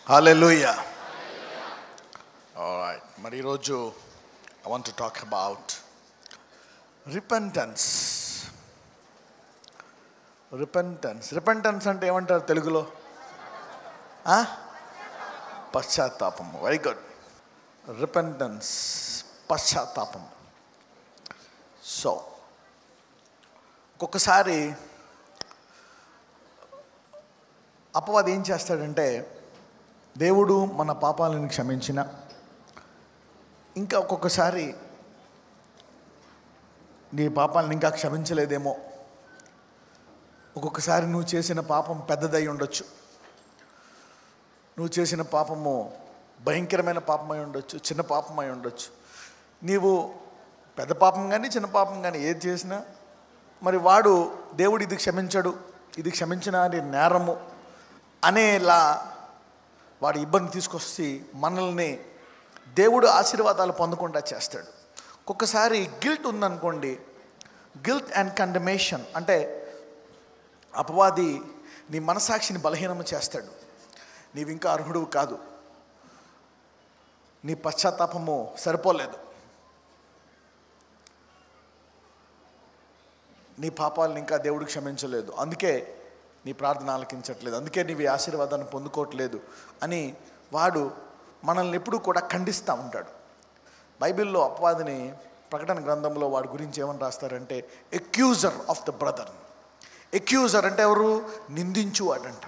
హల్లెలూయా. Alright, మరి ఈరోజు I want to talk about repentance. Repentance అంటే ఏమంటారు తెలుగులో? పశ్చాత్తాపం. Very good. రిపెంటెన్స్, పశ్చాత్తాపం. సో ఒక్కొక్కసారి అపవాది ఏం చేస్తాడంటే, దేవుడు మన పాపాలను క్షమించిన ఇంకా ఒక్కొక్కసారి నీ పాపాలను ఇంకా క్షమించలేదేమో, ఒక్కొక్కసారి నువ్వు చేసిన పాపం పెద్దదై ఉండొచ్చు, నువ్వు చేసిన పాపము భయంకరమైన పాపమై ఉండొచ్చు, చిన్న పాపమై ఉండొచ్చు. నీవు పెద్ద పాపం కానీ చిన్న పాపం కానీ ఏది చేసినా మరి వాడు దేవుడు ఇది క్షమించడు, ఇది క్షమించిన అది నేరము అనేలా వాడు ఇబ్బంది తీసుకొచ్చి మనల్ని దేవుడు ఆశీర్వాదాలు పొందకుండా చేస్తాడు. ఒక్కొక్కసారి గిల్ట్ ఉందనుకోండి, గిల్ట్ అండ్ కండమేషన్ అంటే అపవాది నీ మనసాక్షిని బలహీనము చేస్తాడు. నీవు ఇంకా అర్హుడువు కాదు, నీ పశ్చాత్తాపము సరిపోలేదు, నీ పాపాలను ఇంకా దేవుడు క్షమించలేదు, అందుకే నీ ప్రార్థన ఆలకించట్లేదు, అందుకే నీవి ఆశీర్వాదాన్ని పొందుకోవట్లేదు అని వాడు మనల్ని ఎప్పుడూ కూడా ఖండిస్తూ ఉంటాడు. బైబిల్లో అపవాదిని ప్రకటన గ్రంథంలో వాడి గురించి ఏమని రాస్తారంటే, accuser of the brother. Accuser అంటే ఎవరు? నిందించువాడంట.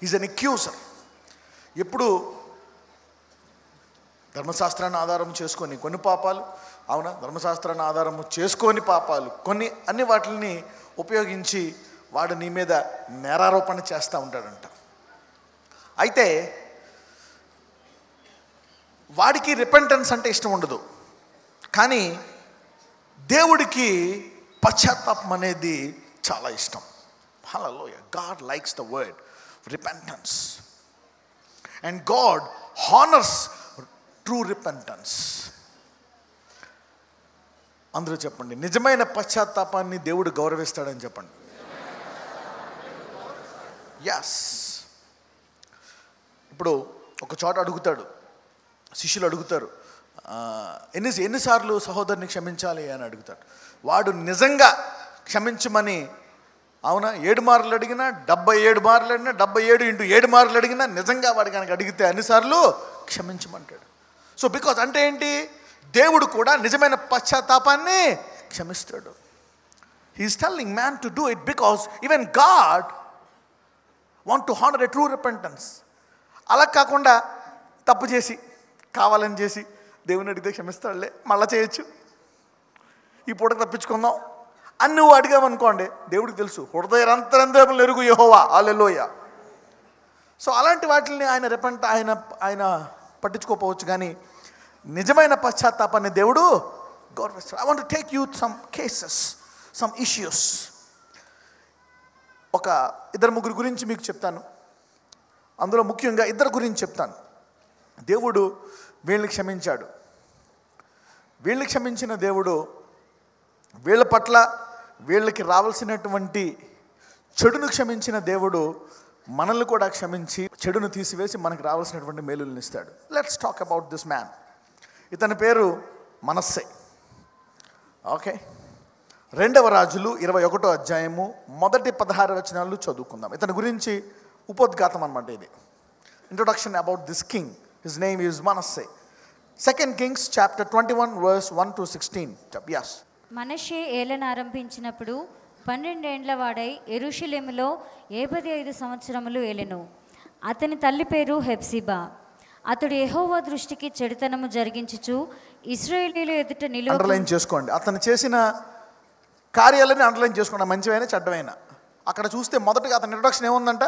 Is an accuser. ఎప్పుడు ధర్మశాస్త్రాన్ని ఆధారం చేసుకొని కొన్ని పాపాలు, అవునా, ధర్మశాస్త్రాన్ని ఆధారం చేసుకొని పాపాలు కొన్ని, అన్ని వాటిని ఉపయోగించి వాడు నీ మీద నేరారోపణ చేస్తూ ఉంటాడంట. అయితే వాడికి రిపెంటెన్స్ అంటే ఇష్టం ఉండదు, కానీ దేవుడికి పశ్చాత్తాపం అనేది చాలా ఇష్టం. Hallelujah. God likes the word repentance and God honours true repentance. అందరూ చెప్పండి, నిజమైన పశ్చాత్తాపాన్ని దేవుడు గౌరవిస్తాడని చెప్పండి. ఎస్. ఇప్పుడు ఒక చోట అడుగుతాడు, శిష్యులు అడుగుతారు, ఎన్నిసార్లు సహోదరుని క్షమించాలి అని అడుగుతాడు. వాడు నిజంగా క్షమించమని, అవునా, 7 మార్లు అడిగినా 77 మార్లు అడిగినా 77 × 7 మార్లు అడిగినా నిజంగా వాడు కనుక అడిగితే అన్నిసార్లు క్షమించమంటాడు. సో బికాజ్ అంటే ఏంటి? దేవుడు కూడా నిజమైన పశ్చాత్తాపాన్ని క్షమిస్తాడు. He's telling man to do it because even God want to honour a true repentance. అలా కాకుండా తప్పు చేసి కావాలని చేసి దేవుని అడిగితే క్షమిస్తాడులే, మళ్ళా చేయొచ్చు, ఈ పూట తప్పించుకుందాం అని నువ్వు అడిగావనుకోండి, దేవుడికి తెలుసు హృదయంతరంతరములు ఎరుగు యెహోవా. హల్లెలూయా. సో అలాంటి వాటిని ఆయన పట్టించుకోకపోవచ్చు, కానీ నిజమైన పశ్చాత్తాపాన్ని దేవుడు గౌరవిస్తాడు. I want to take you some cases, some issues. ఒక 2-3 గురించి మీకు చెప్తాను. అందులో ముఖ్యంగా 2 గురించి చెప్తాను. దేవుడు వీళ్ళని క్షమించాడు. వీళ్ళని క్షమించిన దేవుడు వీళ్ళ పట్ల వీళ్ళకి రావాల్సినటువంటి చెడును క్షమించిన దేవుడు మనల్ని కూడా క్షమించి చెడును తీసివేసి మనకు రావాల్సినటువంటి మేలులను ఇస్తాడు. Let's talk about this man. ఇతని పేరు మనస్సే. ఓకే, 2వ రాజులు 21వ అధ్యాయము మొదటి 16 వచనాలు చదువుకుందాం. ఇతని గురించి ఉపోద్ఘాతం అన్నమాట ఇది. Introduction about this king. His name is మనస్సే. 2 Kings chapter 21 verse 1 to 16. Yes. మనష్షే ఏలన ఆరంభించినప్పుడు 12 ఏండ్ల వాడై యెరూషలేములో 75 సంవత్సరములు ఏలెను. అతని తల్లి పేరు హెప్సిబా. అతడు యెహోవా దృష్టికి చెడుతనము జరిగించుచు ఇశ్రాయేలీయుల ఎదుట అండర్లైన్ చేసుకోండి. అతను చేసిన కార్యాలని అండర్లైన్ చేసుకోండి, మంచివైనా చెడ్డమైనా. అక్కడ చూస్తే మొదటగా అతని ఇంట్రొడక్షన్ ఏముందంట?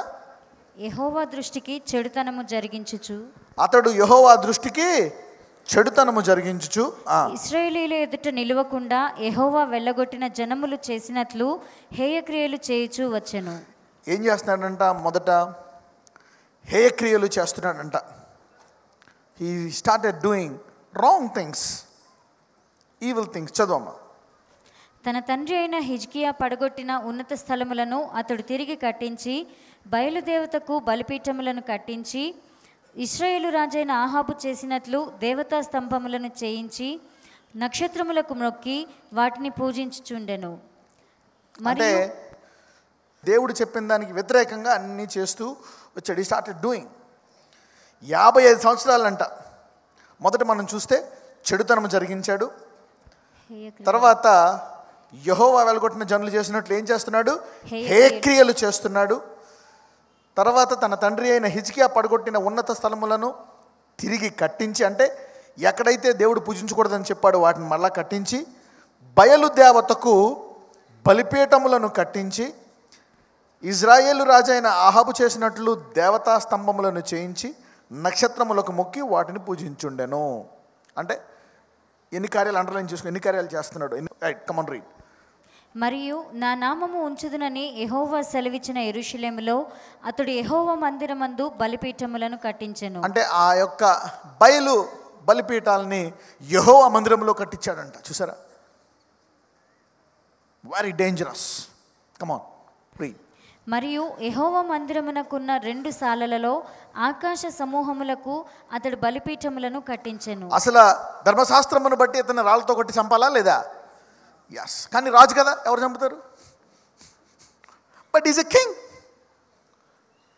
యెహోవా దృష్టికి చెడుతనము జరిగించుచు. అతడు యెహోవా దృష్టికి చెడుతనము జరిగించుచు ఇశ్రాయేలీయుల ఎదుట నిలవకుండా యెహోవా వెళ్ళగొట్టిన జనములు చేసినట్లు హేయక్రియలు చేయుచు వచ్చెను. ఏం చేస్తున్నాడంట? మొదట హేయక్రియలు చేస్తున్నాడంట. He started doing wrong things, evil things. చదవమ్మా. తన తండ్రి అయిన హిజ్కియా పడగొట్టిన ఉన్నత స్థలములను అతడు తిరిగి కట్టించి బయలుదేవతకు బలిపీఠములను కట్టించి ఇశ్రాయేలు రాజైన ఆహాబు చేసినట్లు దేవతా స్తంభములను చేయించి నక్షత్రములకు మొక్కి వాటిని పూజించుచుండెను. అంటే దేవుడు చెప్పిన దానికి వ్యతిరేకంగా అన్నీ చేస్తూ వచ్చాడు. ఈ స్టార్టెడ్ డూయింగ్. 55 సంవత్సరాలంట. మొదట మనం చూస్తే చెడుతనం జరిగించాడు. తర్వాత యెహోవా వెలగొట్టిన జనులు చేసినట్లు ఏం చేస్తున్నాడు? హేక్రియలు చేస్తున్నాడు. తర్వాత తన తండ్రి అయిన హిజ్కియా పడగొట్టిన ఉన్నత స్థలములను తిరిగి కట్టించి, అంటే ఎక్కడైతే దేవుడు పూజించకూడదని చెప్పాడో వాటిని మళ్ళా కట్టించి, బయలు దేవతకు బలిపీఠములను కట్టించి, ఇజ్రాయేలు రాజైన ఆహాబు చేసినట్లు దేవతా స్తంభములను చేయించి నక్షత్రములకు మొక్కి వాటిని పూజించుండెను. అంటే ఎన్ని కార్యాలు అండర్లైన్ చేసుకుని ఎన్ని కార్యాలు చేస్తున్నాడు? కమాన్ రీడ్. మరియు నా నామము ఉంచుదునని యెహోవా సెలవిచ్చిన యెరూషలేములో అతడు యెహోవా మందిరమందు బలిపీఠములను కట్టించెను. అంటే ఆ యొక్క బయలు బలిపీఠాలని యెహోవా మందిరంలో కట్టించాడంట. చూసారా? Very dangerous. Come on read. మరియు యెహోవా మందిరమునకున్న 2 సాలలలో ఆకాశ సమూహములకు అతడు బలిపీఠములను కట్టించెను. అసలు ధర్మశాస్త్రమును బట్టి ఇతను రాళ్ళతో కొట్టి చంపాలా లేదా? ఎస్. కానీ రాజు కదా, ఎవరు చంపుతారు? But is a king.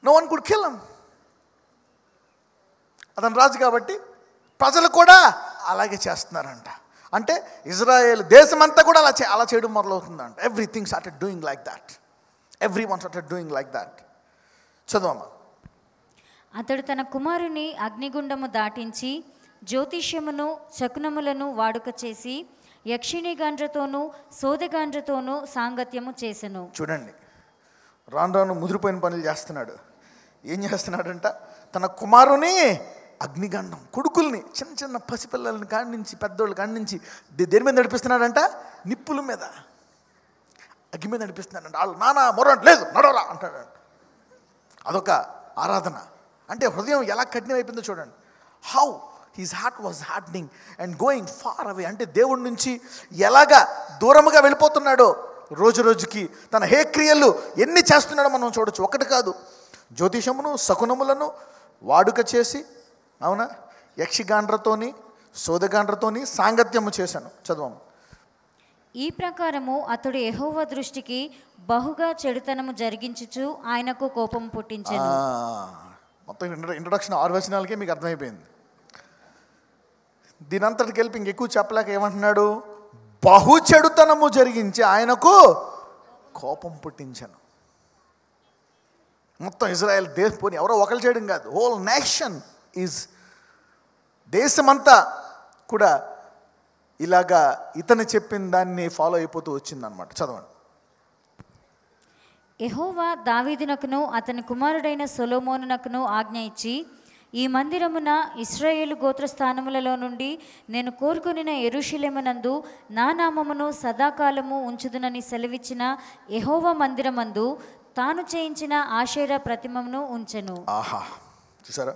No one could kill him. అతను రాజు కాబట్టి ప్రజలు కూడా అలాగే చేస్తున్నారంట. అంటే ఇజ్రాయేల్ దేశమంతా కూడా అలా చేయడం మొదలవుతుందంట. Everything started doing like that. Everyone started doing like that. చదవమ్మా. అతడు తన కుమారుని అగ్నిగుండము దాటించి జ్యోతిష్యమును శకునములను వాడుక చేసి యక్షిణి గాండ్రతోనూ సోదగాండ్రతోనూ సాంగత్యము చేసెను. చూడండి, రాను రాను ముదిరిపోయిన పనులు చేస్తున్నాడు. ఏం చేస్తున్నాడంట? తన కుమారుని అగ్నిగండం, కొడుకుల్ని, చిన్న చిన్న పసిపిల్లలని కాడి నుంచి పెద్దోళ్ళ కాడి నుంచి దేని మీద నడిపిస్తున్నాడంట? నిప్పుల మీద, అగ్గి మీద నడిపిస్తున్నాడంట. వాళ్ళు నానా మొరంట లేదు నడవరా అంటాడంట. అదొక ఆరాధన. అంటే హృదయం ఎలా కఠినమైపోయిందో చూడండి. How his heart was hardening and going far away. అంటే దేవుడి నుంచి ఎలాగా దూరముగా వెళ్ళిపోతున్నాడో రోజు రోజుకి. తన హేక్రియలు ఎన్ని చేస్తున్నాడో మనం చూడొచ్చు. ఒకటి కాదు, జ్యోతిషమును శకునములను వాడుక చేసి, అవునా, యక్షిగాండ్రతోని సోదగాండ్రతోని సాంగత్యము చేశాను. చదవము. ఈ ప్రకారము అతడు యెహోవా దృష్టికి బహుగా చెడుతనము జరిగించుచు ఆయనకు కోపం పుట్టించెను. మొత్తం ఇంట్రొడక్షన్ 6 వచనాలకే మీకు అర్థమైపోయింది. దీని అంతటికి వెళ్ళి ఇంకెక్కువ చెప్పలేక ఏమంటున్నాడు? బహు చెడుతనము జరిగించి ఆయనకు కోపం పుట్టించాను. మొత్తం ఇజ్రాయెల్ పోనీ ఎవరో ఒకరు చేయడం కాదు, హోల్ నేషన్ ఈజ్, దేశమంతా కూడా ఇలాగా ఇతను చెప్పిన దాన్ని ఫాలో అయిపోతూ వచ్చిందనమాట. చదవండి. యెహోవా దావీదునకును అతని కుమారుడైన సొలొమోనునకును ఆజ్ఞ ఇచ్చి, ఈ మందిరమున ఇశ్రాయేలు గోత్రస్థానములలో నుండి నేను కోరుకొనిన యెరూషలేమునందు నా నామమును సదాకాలము ఉంచుదునని సెలవిచ్చిన యెహోవా మందిరమందు తాను చేయించిన ఆషేరా ప్రతిమను ఉంచెను. ఆహా, చూసారా?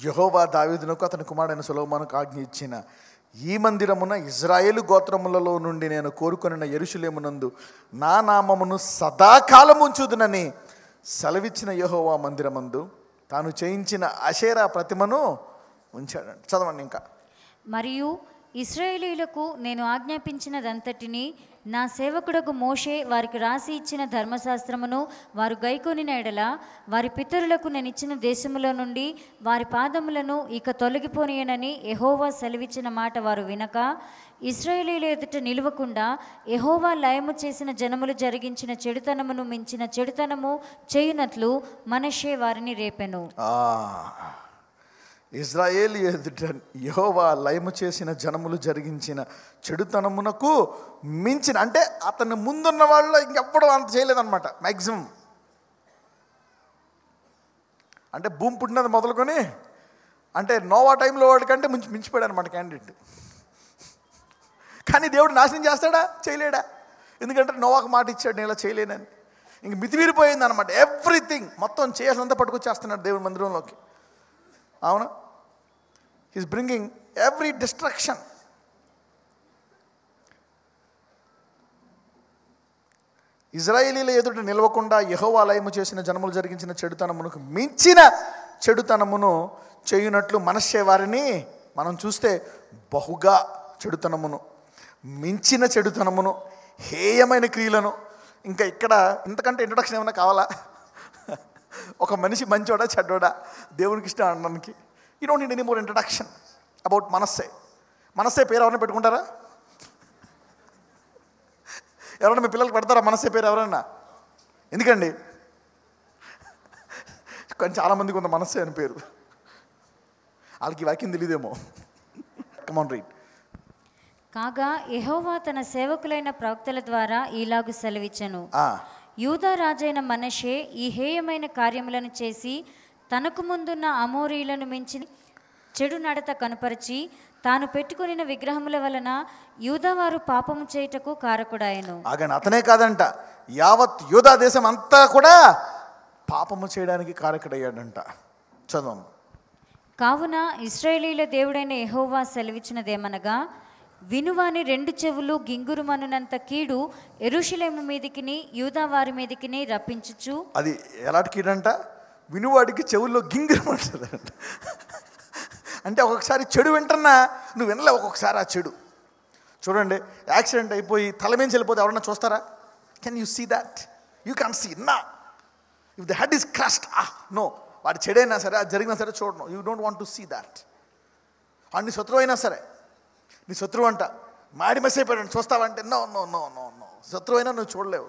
యెహోవా దావీదునకు అతని కుమారుడైన సొలొమోనుకు ఆజ్ఞ ఇచ్చిన ఈ మందిరమున ఇజ్రాయేలు గోత్రములలో నుండి నేను కోరుకొనిన యెరూషలేమునందు నా నామమును సదాకాలం ఉంచుదునని సెలవిచ్చిన యెహోవా మందిరమందు తాను చేయించిన అషేరా ప్రతిమను ఉంచాడంట. చదవండి ఇంకా. మరియు ఇశ్రాయేలీయులకు నేను ఆజ్ఞాపించినదంతటిని నా సేవకుడకు మోషే వారికి రాసి ఇచ్చిన ధర్మశాస్త్రమును వారు గైకొనిన ఎడల వారి పితరులకు నేను ఇచ్చిన దేశములో నుండి వారి పాదములను ఇక తొలగిపోనియనని యెహోవా సెలవిచ్చిన మాట వారు వినక ఇశ్రాయేలీయుల ఎదుట నిలువకుండా యెహోవా లయము చేసిన జనములు జరిగించిన చెడుతనమును మించిన చెడుతనము చేయునట్లు మనష్షే వారిని రేపెను. ఇజ్రాయేలు ఎదుట యెహోవా లయము చేసిన జనములు జరిగించిన చెడుతనమునకు మించిన, అంటే అతని ముందున్న వాళ్ళు ఇంకెప్పుడు అంత చేయలేదన్నమాట మ్యాక్సిమం. అంటే భూమి పుట్టినది మొదలుకొని, అంటే నోవా టైంలో వాడికంటే మించిపోయాడు అనమాట క్యాండిడేట్. కానీ దేవుడు నాశనం చేస్తాడా? చేయలేడా? ఎందుకంటే నోవాకు మాట ఇచ్చాడు నేను ఇలా చేయలేనని. ఇంక మితిమీరిపోయింది అనమాట. ఎవ్రీథింగ్ మొత్తం చేయాల్సినంత పట్టుకొచ్చేస్తున్నాడు దేవుడి మందిరంలోకి. అవునా? He's bringing every destruction. ఇజ్రాయేలీల ఎదుట నిలవకుండా యెహోవా లయము చేసిన జనములు జరిగించిన చెడుతనమునకు మించిన చెడుతనమును చేయునట్లు మనస్సే వారిని మనం చూస్తే బహుగా చెడుతనమును, మించిన చెడుతనమును, హేయమైన క్రియలను. ఇంకా ఇక్కడ ఇంతకంటే ఇంట్రొడక్షన్ ఏమైనా కావాలా? ఒక మనిషి మంచోడా చెడ్డోడా దేవునికి ఇష్టం అనడానికి you don't need any more introduction about మనస్సే. మనస్సే పేరు ఎవరైనా పెట్టుకుంటారా? ఎవరైనా మీ పిల్లలకు పెడతారా మనస్సే పేరు ఎవరైనా? ఎందుకండి? కానీ చాలామందికి కొంత మనస్సే అని పేరు, వాళ్ళకి వాక్యం తెలియదేమో. Come on read. కాగా యెహోవా తన సేవకులైన ప్రవక్తల ద్వారా ఈలాగు సెలవిచ్చెను, యూదా రాజైన మనష్షే ఈ హేయమైన కార్యములను చేసి తనకు ముందున్న అమోరీయులను మించి చెడు నడత కనుపరిచి తాను పెట్టుకొనిన విగ్రహముల వలన యూదావారు పాపము చేయుటకు కారకుడాయెను. ఆగండి, అతనే కాదంట, యావత్ యూదా దేశం అంతా కూడా పాపము చేయడానికి కారకుడయ్యాడంట. చదవం. కావున ఇశ్రాయేలీయుల దేవుడైన యెహోవా సెలవిచ్చినదేమనగా, వినువాని 2 చెవులు గింగురుమనునంత కీడు యెరూషలేము మీదికిని యూదా వారి మీదికిని రప్పించుచు. అది ఎలాంటి కీడంట? వినువాడికి చెవుల్లో గింగురమంటుందంట. అంటే ఒక్కొక్కసారి చెడు వింటున్నా నువ్వు వినలే. ఒక్కొక్కసారి ఆ చెడు చూడండి, యాక్సిడెంట్ అయిపోయి తల మీద వెళ్ళిపోతే ఎవరన్నా చూస్తారా? Can you see that? You can see నా. If the head is crushed, no. వాడు చెడైనా సరే, అది జరిగినా సరే చూడను. You don't want to see that. వాడు నీ శత్రువు అయినా సరే, నీ శత్రువు అంట మాడి మెస్ అయిపోయాడు చూస్తావంటే no no no no no. శత్రువు అయినా నువ్వు చూడలేవు.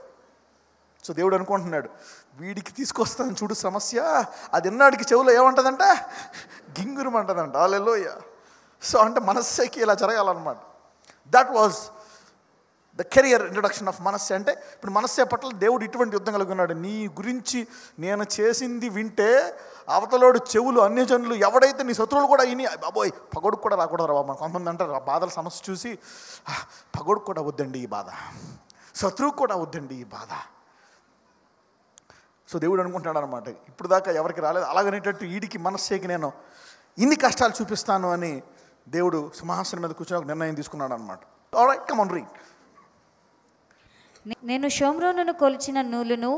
సో దేవుడు అనుకుంటున్నాడు, వీడికి తీసుకొస్తాను చూడు సమస్య, అది ఎన్నాడికి చెవులో ఏమంటుందంట? గింగురమంటదంట. హల్లెలూయా. సో అంటే మనస్సేకి ఇలా జరగాలన్నమాట. That was the career introduction of Manasseh. అంటే ఇప్పుడు మనస్సే పట్ల దేవుడు ఇటువంటి యుద్ధం కలిగి ఉన్నాడు. నీ గురించి నేను చేసింది వింటే అవతలోడు చెవులు అన్యజనులు ఎవడైతే నీ శత్రువులు కూడా ఇని బాబోయ్ పగొడుకు కూడా రాకూడదు రా బాబు. కొంతమంది అంటారు ఆ బాధల సమస్య చూసి, పగొడుకు కూడా వద్దండి ఈ బాధ, శత్రువుకు కూడా వద్దండి ఈ బాధ. సో దేవుడు అనుకుంటున్నాడు అనమాట, ఇప్పుడు దాకా ఎవరికి రాలేదు అలాగనేటట్టు వీడికి మనస్సేకి నేను ఇన్ని కష్టాలు చూపిస్తాను అని దేవుడు సింహాసనం మీద కూర్చొని ఒక నిర్ణయం తీసుకున్నాడు అనమాట. Alright, come on read. నేను షోమ్రోనును కొలిచిన నూలును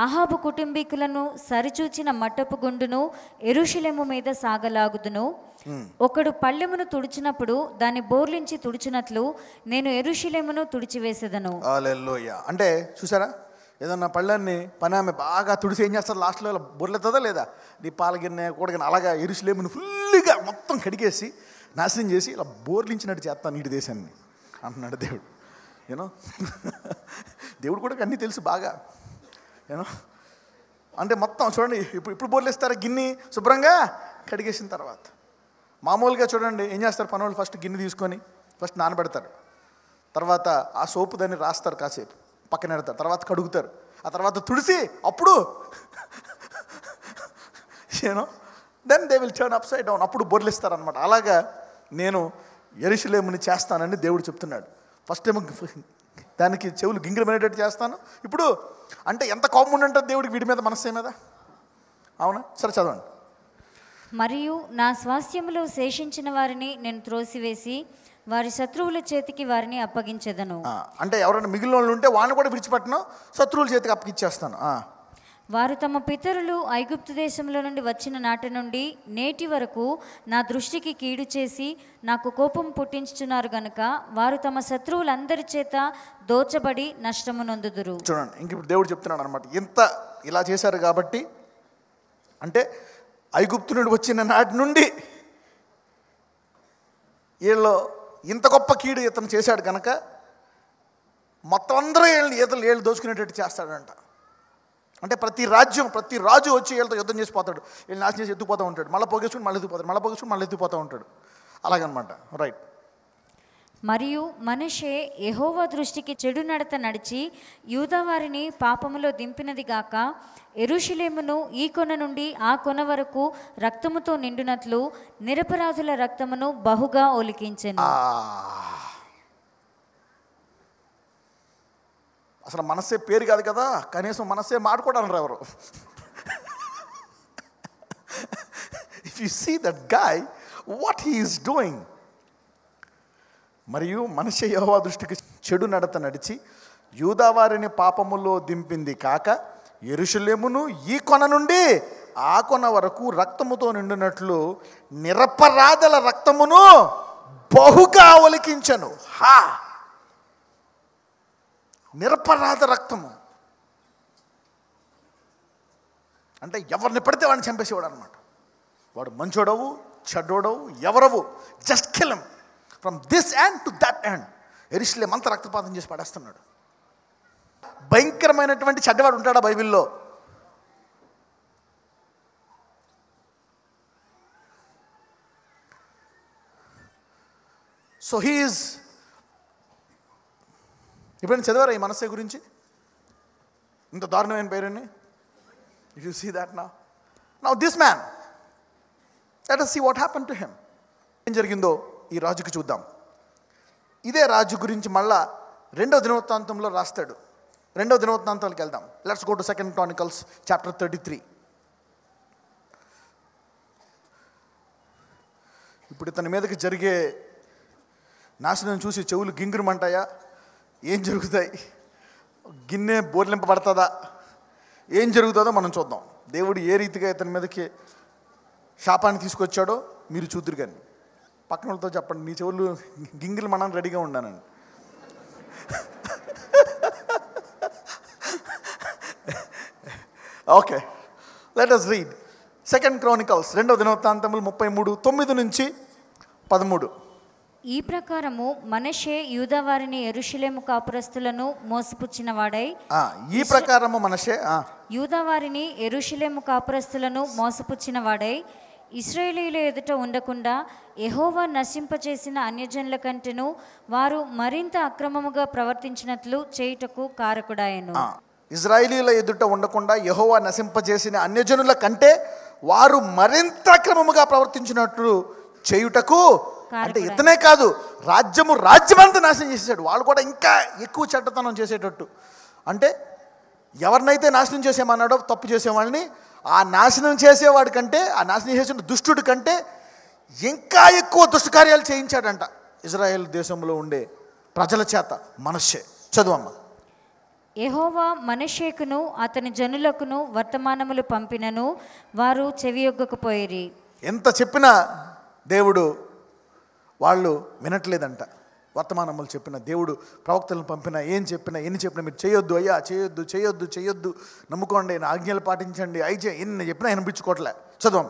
ఆహాబు కుటుంబీకులను సరిచూచిన మట్టపు గుండును యెరూషలేము మీద సాగలాగుదును. ఒకడు పళ్ళెమును తుడిచినప్పుడు దాన్ని బోర్లించి తుడిచినట్లు నేను యెరూషలేమును తుడిచివేసేదను. హల్లెలూయా. అంటే చూసారా, ఏదన్నా పళ్ళని పని ఆమె బాగా తుడిసి ఏం చేస్తారు? లాస్ట్లో ఇలా బొర్లెతుందా లేదా? నీ పాలగిన్నె కూడగిన అలాగా యెరూషలేమును ఫుల్గా మొత్తం కడిగేసి నాశనం చేసి ఇలా బోర్లించినట్టు చేస్తాను నీటి దేశాన్ని అంటున్నాడు దేవుడు. యూనో దేవుడు కూడా అన్నీ తెలుసు బాగా. యూనో అంటే మొత్తం చూడండి, ఇప్పుడు బోర్లేస్తారు గిన్నె శుభ్రంగా కడిగేసిన తర్వాత. మామూలుగా చూడండి ఏం చేస్తారు పనులు, ఫస్ట్ గిన్నె తీసుకొని ఫస్ట్ నానబెడతారు, తర్వాత ఆ సోపు దాన్ని రాస్తారు, కాసేపు పక్కన పెడతారు, తర్వాత కడుగుతారు, ఆ తర్వాత తుడిసి అప్పుడు you know then they will turn upside down, అప్పుడు బొర్లిస్తారు అనమాట. అలాగా నేను యెరూషలేముని చేస్తానని దేవుడు చెప్తున్నాడు. ఫస్ట్ ఏమో దానికి చెవులు గింగిరమైనట్టు చేస్తాను. ఇప్పుడు అంటే ఎంత కోపం ఉండంటే దేవుడికి వీడి మీద మనస్సే మీద. అవునా? సరే చదవండి. మరియు నా స్వాస్థ్యములో శేషించిన వారిని నేను త్రోసివేసి వారి శత్రువుల చేతికి వారిని అప్పగించెదను. అంటే ఎవరైనా మిగిలిన వాళ్ళు ఉంటే వాళ్ళని కూడా విడిచిపెట్టను, శత్రువుల చేతికి అప్పగించేస్తాను. వారు తమ పితరులు ఐగుప్తు దేశంలో నుండి వచ్చిన నాటి నుండి నేటి వరకు నా దృష్టికి కీడు చేసి నాకు కోపం పుట్టించుచున్నారు గనుక వారు తమ శత్రువులందరి చేత దోచబడి నష్టము నొందుదురు. చూడండి, ఇంక ఇప్పుడు దేవుడు చెప్తున్నాడు అనమాట, ఇంత ఇలా చేశారు కాబట్టి, అంటే ఐగుప్తు నుండి వచ్చిన నాటి నుండి వీళ్ళు ఇంత గొప్ప కీడు ఇతను చేశాడు కనుక మొత్తం అందరూ ఏళ్ళు దోచుకునేటట్టు చేస్తాడంట. అంటే ప్రతి రాజు వచ్చి వీళ్ళతో యుద్ధం చేసిపోతాడు, వీళ్ళు నాశనం చేసి ఎత్తుకుపోతూ ఉంటాడు, మళ్ళీ పోగేసుకుని మళ్ళీ ఎత్తుకుపోతాడు, మళ్ళీ పోగేసుకుని మళ్ళీ ఎత్తుకుపోతూ ఉంటాడు. అలాగనమాట. రైట్. మరియు మనష్షే యెహోవా దృష్టికి చెడు నడత నడిచి యూదా వారిని పాపములో దింపినది గాక యెరూషలేమును ఈ కొన నుండి ఆ కొన వరకు రక్తముతో నిండునట్లు నిరపరాధుల రక్తమును బహుగా ఒలికించెను. అసలు మనస్సే పేరు కాదు కదా, కనీసం మనస్సే మాట్లాడాలన్నారు ఎవరు. If you see that guy what he is doing. మరియు మనష్షే యెహోవా దృష్టికి చెడు నడత నడిచి యూదా వారిని పాపములో దింపింది కాక యెరూషలేమును ఈ కొన నుండి ఆ కొన వరకు రక్తముతో నిండినట్లు నిరపరాధుల రక్తమును బహుగా ఒలికించను. నిరపరాధ రక్తము అంటే ఎవరిని పడితే వాడిని చంపేసేవాడు అనమాట. వాడు మంచోడవు చెడ్డోడవు ఎవరవు, just kill him from this end to that end. యెరూషలేం అంతా రక్తపాతం చేసి పడేస్తున్నాడు. భయంకరమైనటువంటి చెడ్డవాడు ఉంటాడా బైబిల్లో? సో హీఈస్, ఎప్పుడైనా చదివారా ఈ మనస్సే గురించి? ఇంత దారుణమైన పేరుని. If you see that now this man, let us see what happened to him. ఏం జరిగిందో ఈ రాజుకి చూద్దాం. ఇదే రాజు గురించి మళ్ళా 2వ దినవృత్తాంతంలో రాస్తాడు. 2వ దినవృత్తాంతానికి వెళ్దాం. Let's go to 2 Chronicles chapter 33. ఇప్పుడు ఇతని మీదకి జరిగే నాశనం చూసి చెవులు గింగిరమంటాయా? ఏం జరుగుతాయి? గిన్నె బోర్లింపబడుతుందా? ఏం జరుగుతుందో మనం చూద్దాం. దేవుడు ఏ రీతిగా ఇతని మీదకి శాపాన్ని తీసుకొచ్చాడో మీరు చూద్దరు. కానీ పక్కన వాళ్ళతో చెప్పండి, నీ చెవులు గింగిలు మనం రెడీగా ఉండానండి. Okay, let us read 2 Chronicles 2వ దినవృత్తాంతములు 33:9-13. ఈ ప్రకారము మనష్షే యూదావారిని యెరూషలేము కాపురస్తులను మోసపుచ్చిన వాడై, ఈ ప్రకారము మనష్షే యూదావారిని యెరూషలేము కాపురస్తులను మోసపుచ్చిన వాడై ఇశ్రాయేలీయుల ఎదుట ఉండకుండా యెహోవా నశింపచేసిన అన్యజనుల కంటెను వారు మరింత అక్రమముగా ప్రవర్తించినట్లు చేయుటకు కారకుడాయెను. ఇశ్రాయేలీయుల ఎదుట ఉండకుండా యెహోవా నశింపజేసిన అన్యజనుల కంటే వారు మరింత అక్రమముగా ప్రవర్తించినట్లు చేయుటకు, అంటే ఇతనే కాదు, రాజ్యమంతా నాశనం చేసేసాడు. వాళ్ళు కూడా ఇంకా ఎక్కువ చెడ్డతనం చేసేటట్టు. అంటే ఎవరినైతే నాశనం చేసేమన్నాడో తప్పు చేసేవాళ్ళని, ఆ నాశనం చేసేవాడి కంటే, ఆ నాశనం చేసిన దుష్టుడి కంటే ఇంకా ఎక్కువ దుష్టకార్యాలు చేయించాడంట ఇజ్రాయెల్ దేశంలో ఉండే ప్రజల చేత. మనష్షే చదువమ్మా. యెహోవా మనష్షేకును అతని జనులకును వర్తమానములు పంపినను వారు చెవియొగ్గకపోయిరి. ఎంత చెప్పినా దేవుడు వాళ్ళు వినట్లేదంట. వర్తమానములు చెప్పిన దేవుడు, ప్రవక్తలను పంపినా, ఏం చెప్పినా, ఎన్ని చెప్పినా మీరు చేయొద్దు అయ్యా, చేయొద్దు చేయొద్దు చేయొద్దు, నమ్ముకోండి, నా ఆజ్ఞలు పాటించండి, ఎన్ని చెప్పినా వినిపించుకోవట్లే. చదువు.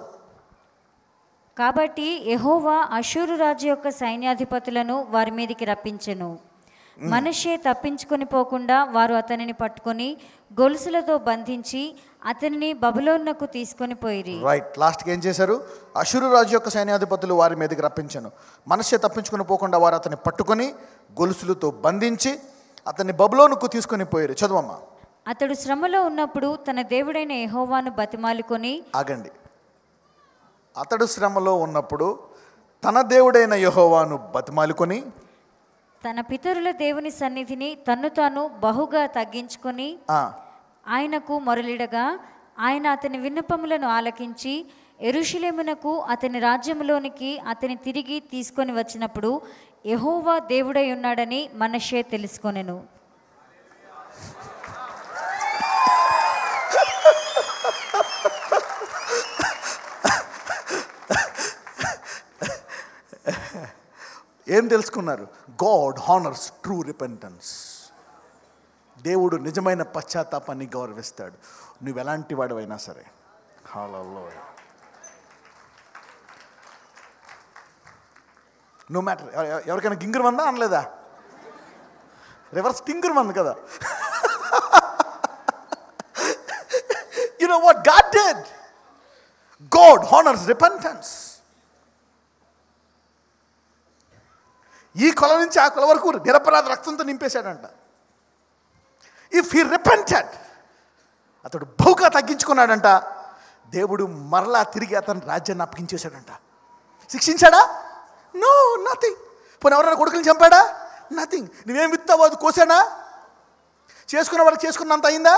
కాబట్టి యెహోవా అష్షూరు రాజు యొక్క సైన్యాధిపతులను వారి మీదికి రప్పించెను. మనష్షే తప్పించుకొని పోకుండా వారు అతనిని పట్టుకొని గొలుసులతో బంధించి అతనిని బబులోనుకు తీసుకొని పోయిరి. రైట్, లాస్ట్కి ఏం చేశారు? అష్షూరు రాజు యొక్క సైన్యాధిపతులు వారి మీదకి రప్పించాను. మనష్షే తప్పించుకొని పోకుండా వారు అతన్ని పట్టుకొని గొలుసులతో బంధించి అతన్ని బబులోనుకు తీసుకొని పోయారు. చదువమ్మా. అతడు శ్రమలో ఉన్నప్పుడు తన దేవుడైన యెహోవాను బతిమాలుకొని, ఆగండి. అతడు శ్రమలో ఉన్నప్పుడు తన దేవుడైన యెహోవాను బతిమాలుకొని, తన పితరుల దేవుని సన్నిధిని తన్ను తాను బహుగా తగ్గించుకొని ఆయనకు మొరలిడగా, ఆయన అతని విన్నపములను ఆలకించి యెరూషలేమునకు అతని రాజ్యములోనికి అతని తిరిగి తీసుకొని వచ్చినప్పుడు యెహోవా దేవుడై ఉన్నాడని మనష్షే తెలుసుకొనెను. ఏం తెలుసుకున్నారు? God honours true repentance. దేవుడు నిజమైన పశ్చాత్తాపాన్ని గౌరవిస్తాడు, నువ్వు ఎలాంటి వాడివైనా సరే. హల్లెలూయా. No matter. ఎవరికైనా గింగురు మందా అనలేదా? రివర్స్ టింగురు మంది కదా. You know what God did? God honors repentance. ఈ కుల నుంచి ఆ కుల వరకు నిరపరాధ రక్తంతో నింపేశాడంట. ఇఫ్ హీ రిపెంటెడ్, అతడు బహుగా తగ్గించుకున్నాడంట, దేవుడు మరలా తిరిగి అతని రాజ్యాన్ని అప్పగించేశాడంట. శిక్షించాడా? No, nothing. పోనీ ఎవరైనా కొడుకుని చంపాడా? నథింగ్. నువ్వేం విత్తావో అది కోసాడా? చేసుకున్న వాళ్ళకి చేసుకున్నంత అయిందా?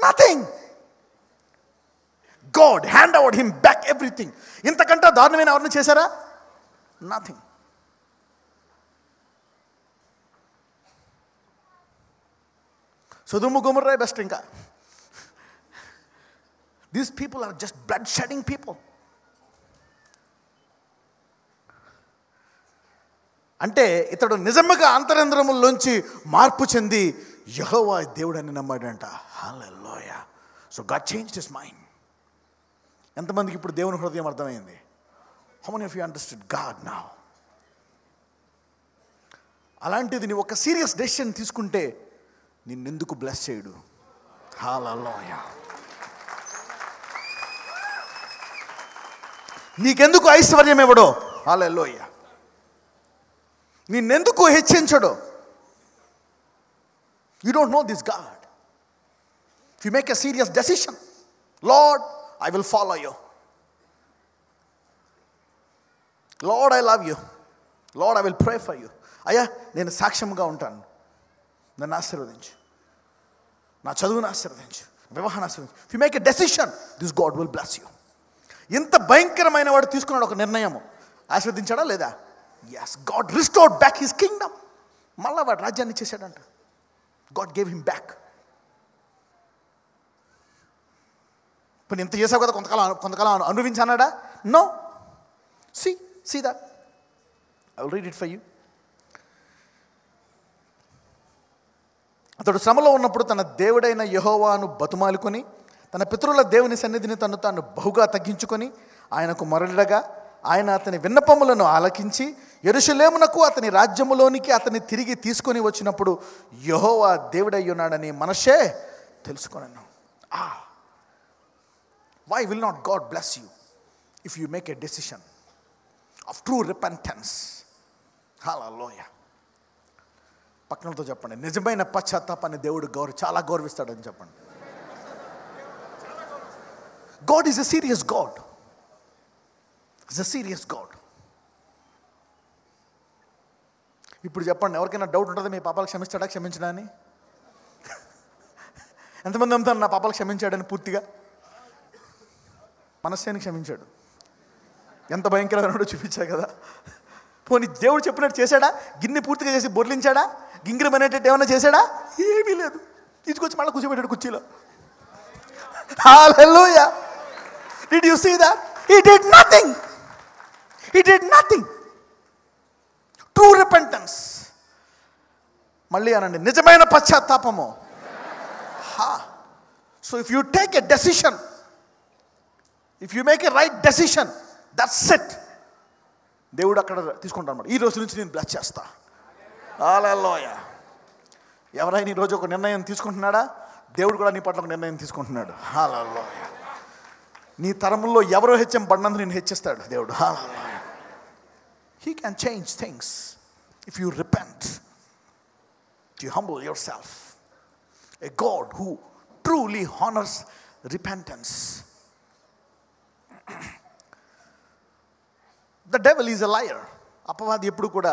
Nothing. God hand over him back everything. ఇంతకంటే దారుణమైన ఎవరిని చేశారా? నథింగ్. సొదొమ గొమొర్రా బెస్ట్ ఇంకా. These people are just blood shedding people. అంటే ఇతడు నిజముగా అంతరంద్రముల్లోంచి మార్పు చెంది యెహోవా దేవుడని నమ్మాడంట. Hallelujah. So God changed his mind. ఎంతమందికి ఇప్పుడు దేవుని హృదయం అర్థమైంది? How many of you understood God now? అలాంటిది నీవు ఒక సీరియస్ డెసిషన్ తీసుకుంటే నిన్నెందుకు బ్లెస్ చేయడు? హల్లెలూయా. నీకెందుకు ఐశ్వర్యం ఇవ్వడో? హల్లెలూయా. నిన్నెందుకు హెచ్చించడో? You don't know this God. If you make a serious decision, Lord I will follow you, Lord I love you, Lord I will pray for you. అయ్యా నేను సాక్ష్యంగా ఉంటాను, నన్ను ఆశీర్వదించు, నా చదువును ఆశీర్వదించు, వివాహాన్ని ఆశీర్వదించు. If you make a decision, this God will bless you. ఇంత భయంకరమైన వాడు తీసుకున్నాడు ఒక నిర్ణయము. ఆశీర్వదించాడా లేదా? Yes. God restored back his kingdom. మళ్ళా వాడు రాజ్యాన్ని చేశాడంట. God gave him back. ఇప్పుడు ఇంత చేసావు కదా, కొంతకాలం అనుభవించానాడా? No. See that. I will read it for you. అతడు శ్రమలో ఉన్నప్పుడు తన దేవుడైన యెహోవాను బతుమాలుకొని తన పితరుల దేవుని సన్నిధిని తాను బహుగా తగ్గించుకొని ఆయనకు మొరలిడగా ఆయన అతని విన్నపములను ఆలకించి యెరూషలేమునకు అతని రాజ్యములోనికి అతన్ని తిరిగి తీసుకొని వచ్చినప్పుడు యెహోవా దేవుడై ఉన్నాడని మనషే తెలుసుకొనెను. Why will not God bless you if you make a decision of true repentance? Hallelujah. పక్కనతో చెప్పండి, నిజమైన పశ్చాత్తాపాన్ని దేవుడు చాలా గౌరవిస్తాడని చెప్పండి. God is a serious God. He's a serious God. ఇప్పుడు చెప్పండి, ఎవరికైనా డౌట్ ఉంటుందా మీ పాపాలు క్షమిస్తాడా క్షమించడా అని? ఎంతమంది నమ్ముతారు నా పాపాలు క్షమించాడని? పూర్తిగా మనస్సేని క్షమించాడు. ఎంత భయంకరమైనడో చూపించా కదా. పోనీ దేవుడు చెప్పినట్టు చేశాడా? గిన్నె పూర్తిగా చేసి బొర్లించాడా? గింగిరం అనేటట్టు ఏమైనా చేశాడా? ఏమీ లేదు. తీసుకొచ్చి మళ్ళీ కూర్చోబెట్టాడు కుర్చీలో. హల్లెలూయా. Did you see that? He did nothing. He did nothing. True repentance. మళ్ళీ అనండి, నిజమైన పశ్చాత్తాపము. So if you take a decision, if you make a right decision, that's it. దేవుడు అక్కడ తీసుకుంటాడు అన్నమాట. ఈ రోజు నుంచి నేను బ్లెస్ చేస్తా. హల్లెలూయా. ఎవరైనా ఈరోజు ఒక నిర్ణయం తీసుకుంటున్నాడా? దేవుడు కూడా నీ పట్ల ఒక నిర్ణయం తీసుకుంటున్నాడు. హల్లెలూయా. నీ తరముల్లో ఎవరో హెచ్చింపడినందుకు నేను హెచ్చిస్తాడు దేవుడు. హల్లెలూయా. He can change things if you repent, if you humble yourself. A God who truly honors repentance. The devil is a liar. అపవాది ఎప్పుడు కూడా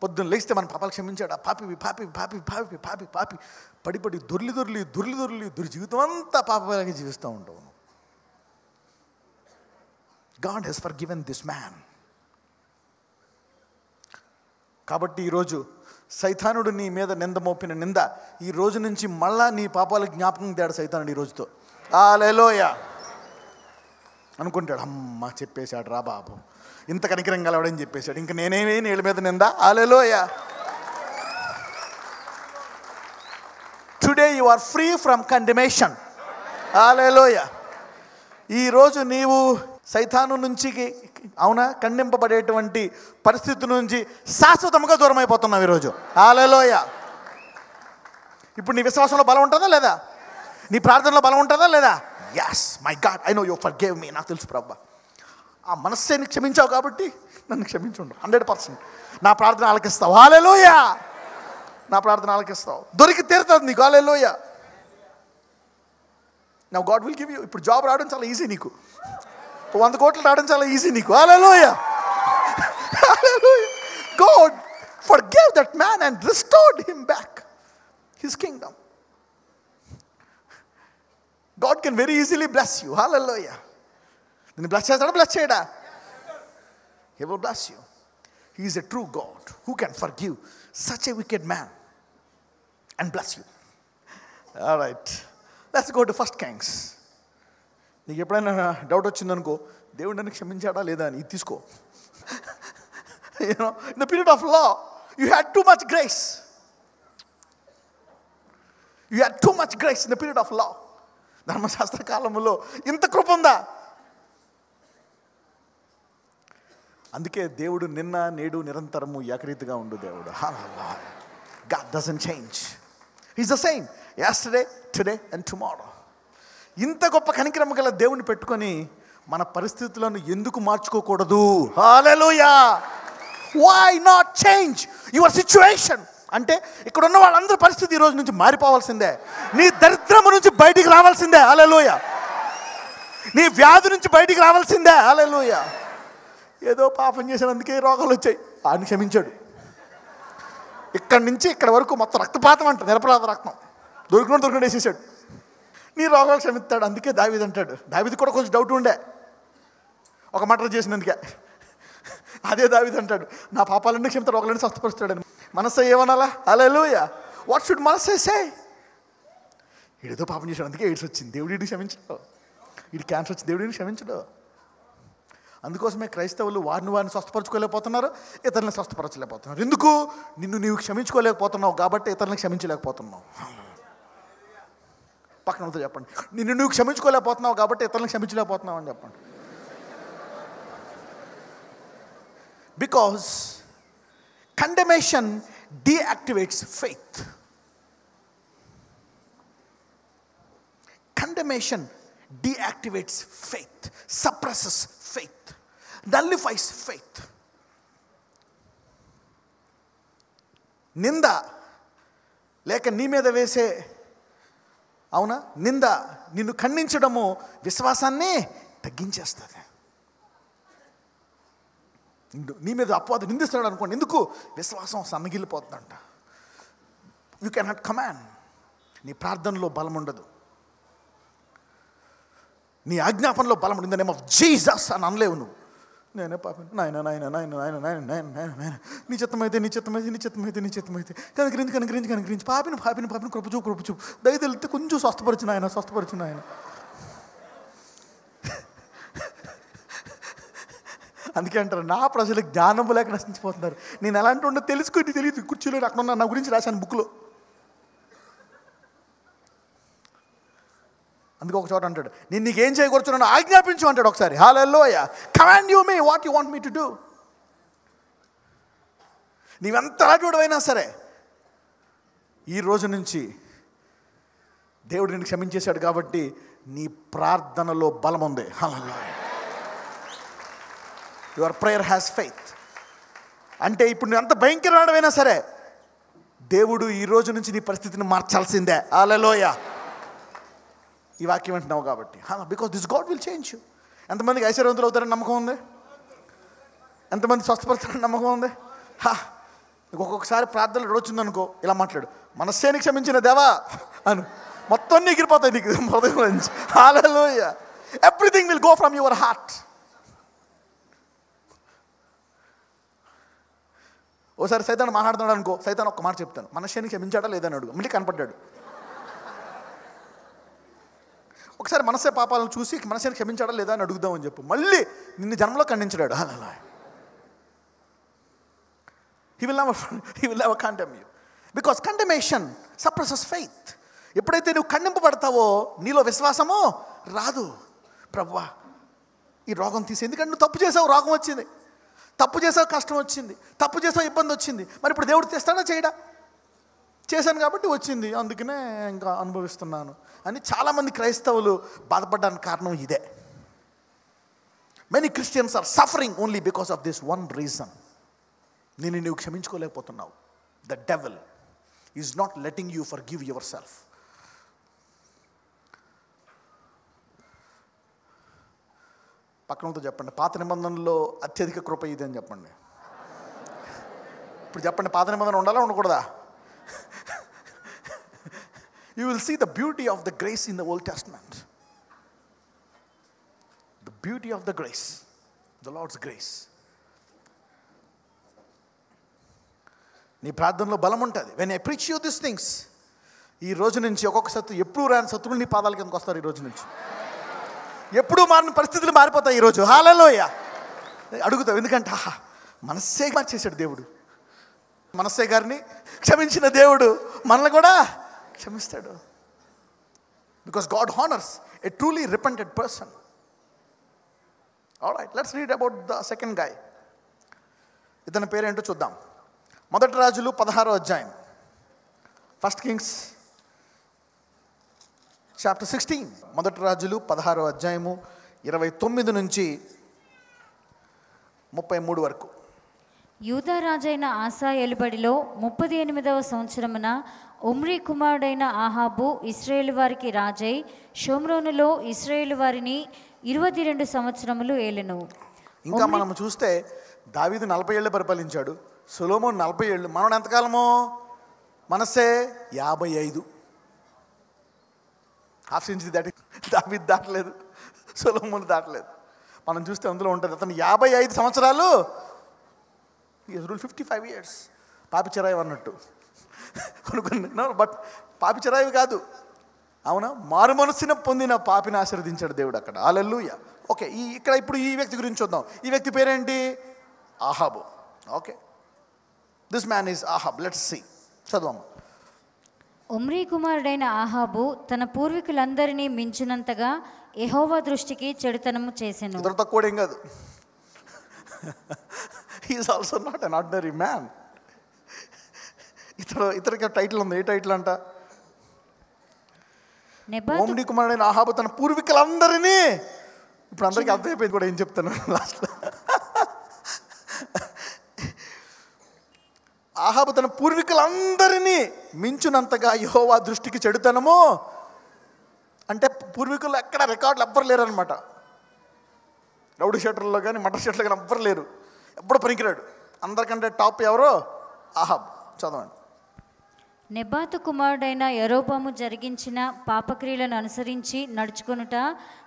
పొద్దున్న లేస్తే మన పాపాలు క్షమించాడు. పాపి పాపి పాపి పాపి పాపి పాపి పడి దొర్లి జీవితం అంతా పాపలాగే జీవిస్తూ ఉంటావు. God has forgiven this man. కాబట్టి ఈరోజు సైతానుడు నీ మీద నింద మోపిన నింద ఈ రోజు నుంచి మళ్ళా నీ పాపాలకు జ్ఞాపకం తేడు సైతానుడు ఈ రోజుతో. హల్లెలూయా. అనుకుంటాడు, అమ్మ చెప్పేశాడు రా బాబు, ఇంత కనికరం గలవాడని చెప్పేశాడు, ఇంక నేనేమీ నీళ్ళ మీద నింద. Hallelujah. Today you are free from condemnation. Hallelujah. ఈరోజు నీవు సైతాను నుంచి ఖండింపబడేటువంటి పరిస్థితి నుంచి శాశ్వతంగా దూరం అయిపోతున్నావు ఈరోజు. హల్లెలూయా. ఇప్పుడు నీ విశ్వాసంలో బలం ఉంటుందా లేదా? నీ ప్రార్థనలో బలం ఉంటుందా లేదా? yes my God, I know you forgave me. నాకు తెలుసు ప్రభా, ఆ మనస్సేని క్షమించావు కాబట్టి నన్ను క్షమించుండు. 100% నా ప్రార్థన ఆలకిస్తావు. హల్లెలూయా. నా ప్రార్థన ఆలకిస్తావు, దొరికి తీరుతుంది నీకు. హల్లెలూయా. Now God will give you. ఇప్పుడు జాబ్ రావడం చాలా ఈజీ నీకు. 100 కోట్లు రావడం చాలా ఈజీ నీకు. హల్లెలూయా. God forgave that man and restored him back his kingdom. God can very easily bless you. Hallelujah. నిన్ను బ్లెస్ చేస్తాడా? బ్లెస్ చేయడా? He will bless you. He is a true God who can forgive such a wicked man and bless you. Right, let's go to first Kings. నీకు ఎప్పుడైనా doubt వచ్చిందనుకో, దేవుడు నన్ను క్షమించాడా లేదా అని, ఇది తీసుకో. In the period of law you had too much grace. You had too much grace in the period of law. ధర్మశాస్త్ర కాలంలో ఇంత కృప ఉందా? అందుకే దేవుడు నిన్న నేడు నిరంతరము ఏకరీతిగా ఉండు దేవుడు. God doesn't change. He's the same yesterday, today and tomorrow. ఇంత గొప్ప కనికరమ గల దేవుని పెట్టుకొని మన పరిస్థితులను ఎందుకు మార్చుకోకూడదు? హల్లెలూయా. Why not change your situation? అంటే ఇక్కడ ఉన్న వాళ్ళందరి పరిస్థితి ఈ రోజు నుంచి మారిపోవాల్సిందే. నీ దరిద్రము నుంచి బయటికి రావాల్సిందే. హల్లెలూయా. నీ వ్యాధి నుంచి బయటికి రావాల్సిందే. హల్లెలూయా. ఏదో పాపం చేసినందుకే రోగాలు వచ్చాయి, ఆయన క్షమించాడు. ఇక్కడి నుంచి ఇక్కడ వరకు మొత్తం రక్తపాతం అంట, నిరపరాధ రక్తం దొరికిన వేసేసాడు. నీ రోగాలు క్షమిస్తాడు. అందుకే దావీదు అంటాడు, దావీదు కూడా కొంచెం డౌట్ ఉండే ఒక మటర్ చేసినందుకే. అదే దావీదు అంటాడు, నా పాపాలన్నీ క్షమిస్తాడు, రోగాలన్నీ స్వస్థపరుస్తాడని. మనస్సు ఏమనాలా? హల్లెలూయా. వాట్ షుడ్ మనస్సు సే? వీడేదో పాపం చేశాడు, అందుకే ఎయిడ్స్ వచ్చింది, దేవుడు వీడికి క్షమించడు. వీడి క్యాన్సర్ వచ్చింది, దేవుడిని క్షమించడు. అందుకోసమే క్రైస్తవులు వారిని స్వస్థపరచుకోలేకపోతున్నారు, ఇతరులను స్వస్థపరచలేకపోతున్నారు. ఎందుకు? నిన్ను నీవు క్షమించుకోలేకపోతున్నావు కాబట్టి ఇతరులను క్షమించలేకపోతున్నావు. పక్కనతో చెప్పండి, నిన్ను నువ్వు క్షమించుకోలేకపోతున్నావు కాబట్టి ఇతరులను క్షమించలేకపోతున్నావు అని చెప్పండి. Because condemnation deactivates faith. Condemnation deactivates faith, suppresses faith, nullifies faith. నింద లేక నీ మీద వేసే నింద నిన్ను ఖండించడము విశ్వాసాన్ని తగ్గించేస్తుంది. నీ మీద అపవాదు నిందిస్తున్నాడు అనుకోండి, ఎందుకు? విశ్వాసం సన్నగిల్లిపోతుందంట. You can not command. నీ ప్రార్థనలో బలం ఉండదు, నీ ఆజ్ఞాపనలో బలం ఉంది. In the name of Jesus అని అనలేవు నువ్వు. నేనే పాపం, నాయన నాయన నాయన నాయన నాయన నాయన నాయన నాయన నీ చిత్తమైతే నీ చిత్తమైతే నీ చిత్తమైతే నీ చిత్తమైతే కనుకరించి కనుకరించి కనుకరించి పాపిని పాపిని పాపిని కృపచూ కృపచూ దయతెలితే కొంచెం స్వస్థపరిచిన ఆయన స్వస్థపరిచిన ఆయన. అందుకే అంటారు, నా ప్రజలకు జ్ఞానము లేక నశించిపోతున్నారు. నేను ఎలాంటి ఉండో తెలుసుకొని తెలియదు. కుర్చీలో అక్కడ ఉన్న నా గురించి రాశాను బుక్లో. అందుకే ఒక చోట అంటాడు, నేను నీకేం చేయకూడదు నన్ను ఆజ్ఞాపించు అంటాడు ఒకసారి. Hallelujah. Command you me what you want me to do. నీవెంత అలాంటివాడివైనా సరే ఈ రోజు నుంచి దేవుడు నిన్ను క్షమించేశాడు కాబట్టి నీ ప్రార్థనలో బలం ఉంది. Hallelujah. Your prayer has faith. అంటే ఇప్పుడు నువ్వు ఎంత భయంకరమైనా సరే దేవుడు ఈ రోజు నుంచి నీ పరిస్థితిని మార్చాల్సిందే. హల్లెలూయా. ఈ వాక్యం అంటున్నావు కాబట్టి. Because this God will change you. ఎంతమందికి ఐశ్వర్యవంతులు అవుతారని నమ్మకం ఉంది? ఎంతమంది స్వస్థపడతారని నమ్మకం ఉంది? నీకు ఒక్కొక్కసారి ప్రార్థనలు వచ్చిందనుకో, ఇలా మాట్లాడు, మనస్సేని క్షమించిన దేవా అను, మొత్తం నీకు ఇరిపోతాయి నీకు హృదయం నుంచి. Hallelujah. Everything will go from your heart. ఓసారి సైతాన్ మాట్లాడుతున్నాడు అనుకో, సైతాన్ ఒక్క మాట చెప్తాను, మనస్సేని క్షమించాడా లేదని అడుగు. మళ్ళీ కనపడ్డాడు. ఒకసారి మనసే పాపాలను చూసి మనసేని క్షమించాడా లేదా అని అడుగుదామని చెప్పు. మళ్ళీ నిన్ను జన్మలో ఖండించాడు. అలా he will never condemn you because condemnation suppresses faith. ఎప్పుడైతే నువ్వు ఖండింపబడతావో నీలో విశ్వాసము రాదు. ప్రభువా ఈ రోగం తీసి, ఎందుకంటే నువ్వు తప్పు చేసావు, రోగం వచ్చింది, తప్పు చేసావు, కష్టం వచ్చింది, తప్పు చేసావు, ఇబ్బంది వచ్చింది. మరి ఇప్పుడు దేవుడు తెస్తాడా చేయడా? చేశాను కాబట్టి వచ్చింది, అందుకనే ఇంకా అనుభవిస్తున్నాను అని చాలామంది క్రైస్తవులు బాధపడడానికి కారణం ఇదే. Many Christians are suffering only because of this one reason. నేను నువ్వు క్షమించుకోలేకపోతున్నావు. The devil is not letting you forgive yourself. పక్కనతో చెప్పండి, పాత నిబంధనలో అత్యధిక కృప ఇది అని చెప్పండి. ఇప్పుడు చెప్పండి, పాత నిబంధన ఉండాలా ఉండకూడదా? You will see the beauty of the grace in the Old Testament. The beauty of the grace, the Lord's grace. నీ ప్రార్థనలో బలం ఉంటుంది. When I preach you these things, ఈ రోజు నుంచి ఒక్కొక్క శత్రువు, ఎప్పుడు రాని శత్రువులు నీ పాదాల కిందకు వస్తారు. ఈ రోజు నుంచి ఎప్పుడు మారిన పరిస్థితులు మారిపోతాయి. ఈరోజు హల్లెలూయా అడుగుతావు. ఎందుకంటే మనస్సే మార్చేశాడు దేవుడు. మనస్సే గారిని క్షమించిన దేవుడు మనల్ని కూడా క్షమిస్తాడు. Because God honours a truly repented person. Alright, let's read about the second guy. ఇతని పేరేంటో చూద్దాం. మొదటి రాజులు 16వ అధ్యాయం, ఫస్ట్ కింగ్స్ చాప్టర్ 16. మొదటి రాజులు 16వ అధ్యాయము 29 నుంచి 33 వరకు. యూదా రాజైన ఆసా ఏలుబడిలో 38వ సంవత్సరమున ఒమ్రీ కుమారుడైన ఆహాబు ఇశ్రాయేలు వారికి రాజై షోమ్రోనులో ఇశ్రాయేలు వారిని 22 సంవత్సరములు ఏలెను. ఇంకా మనం చూస్తే దావీదు 40 ఏళ్ళు పరిపాలించాడు, సొలొమోను 40 ఏళ్ళు. మనం ఎంతకాలమో? మనస్సే 55. హాఫ్ సెంచరీ దాటి దావీదు దాటలేదు, సొలొమోను దాటలేదు. మనం చూస్తే అందులో ఉంటుంది అతను 55 సంవత్సరాలు, 55 years. పాపి చెరాయి అన్నట్టు కొనుక్కున్నా. బట్ పాపి చెరాయి కాదు, అవునా, మారు మనస్సున పొందిన పాపిని ఆశీర్వదించాడు దేవుడు అక్కడ. హల్లెలూయా. ఓకే, ఇక్కడ ఇప్పుడు ఈ వ్యక్తి గురించి చూద్దాం. ఈ వ్యక్తి పేరేంటి? ఆహాబు. Okay, this man is Ahab. Let's see. చదవమ్మా. ఒమ్రీ కుమారుడైన ఆహాబు తన పూర్వీకులందరినీ మించినంతగా యెహోవా దృష్టికి చెడుతనము చేసెను. ఇతడు తక్కువ ఏం కాదు. He's also not an ordinary man. ఇతనికి టైటిల్ ఉంది. ఏ టైటిల్ అంట? ఒమ్రీ కుమారుడైన ఆహాబు తన పూర్వీకులందరినీ. ఇప్పుడు అందరికీ అర్థమైపోయింది కూడా ఏం చెప్తాను లాస్ట్లో. ఆహాబు తన పూర్వీకులందరినీ మించునంతగా యెహోవా దృష్టికి చెడుతనము అంటే పూర్వీకులు ఎక్కడ రికార్డులు ఎవ్వరు లేరు అనమాట. రౌడీ షీటర్లో కానీ మటర్ షీటర్లో కానీ ఎవ్వరు లేరు, ఎప్పుడు పనికిరాడు. అందరికంటే టాప్ ఎవరో? ఆహాబ్. చదవండి. నెబాతు కుమారుడైన యరొబాము జరిగించిన పాపక్రియలను అనుసరించి నడుచుకొనుట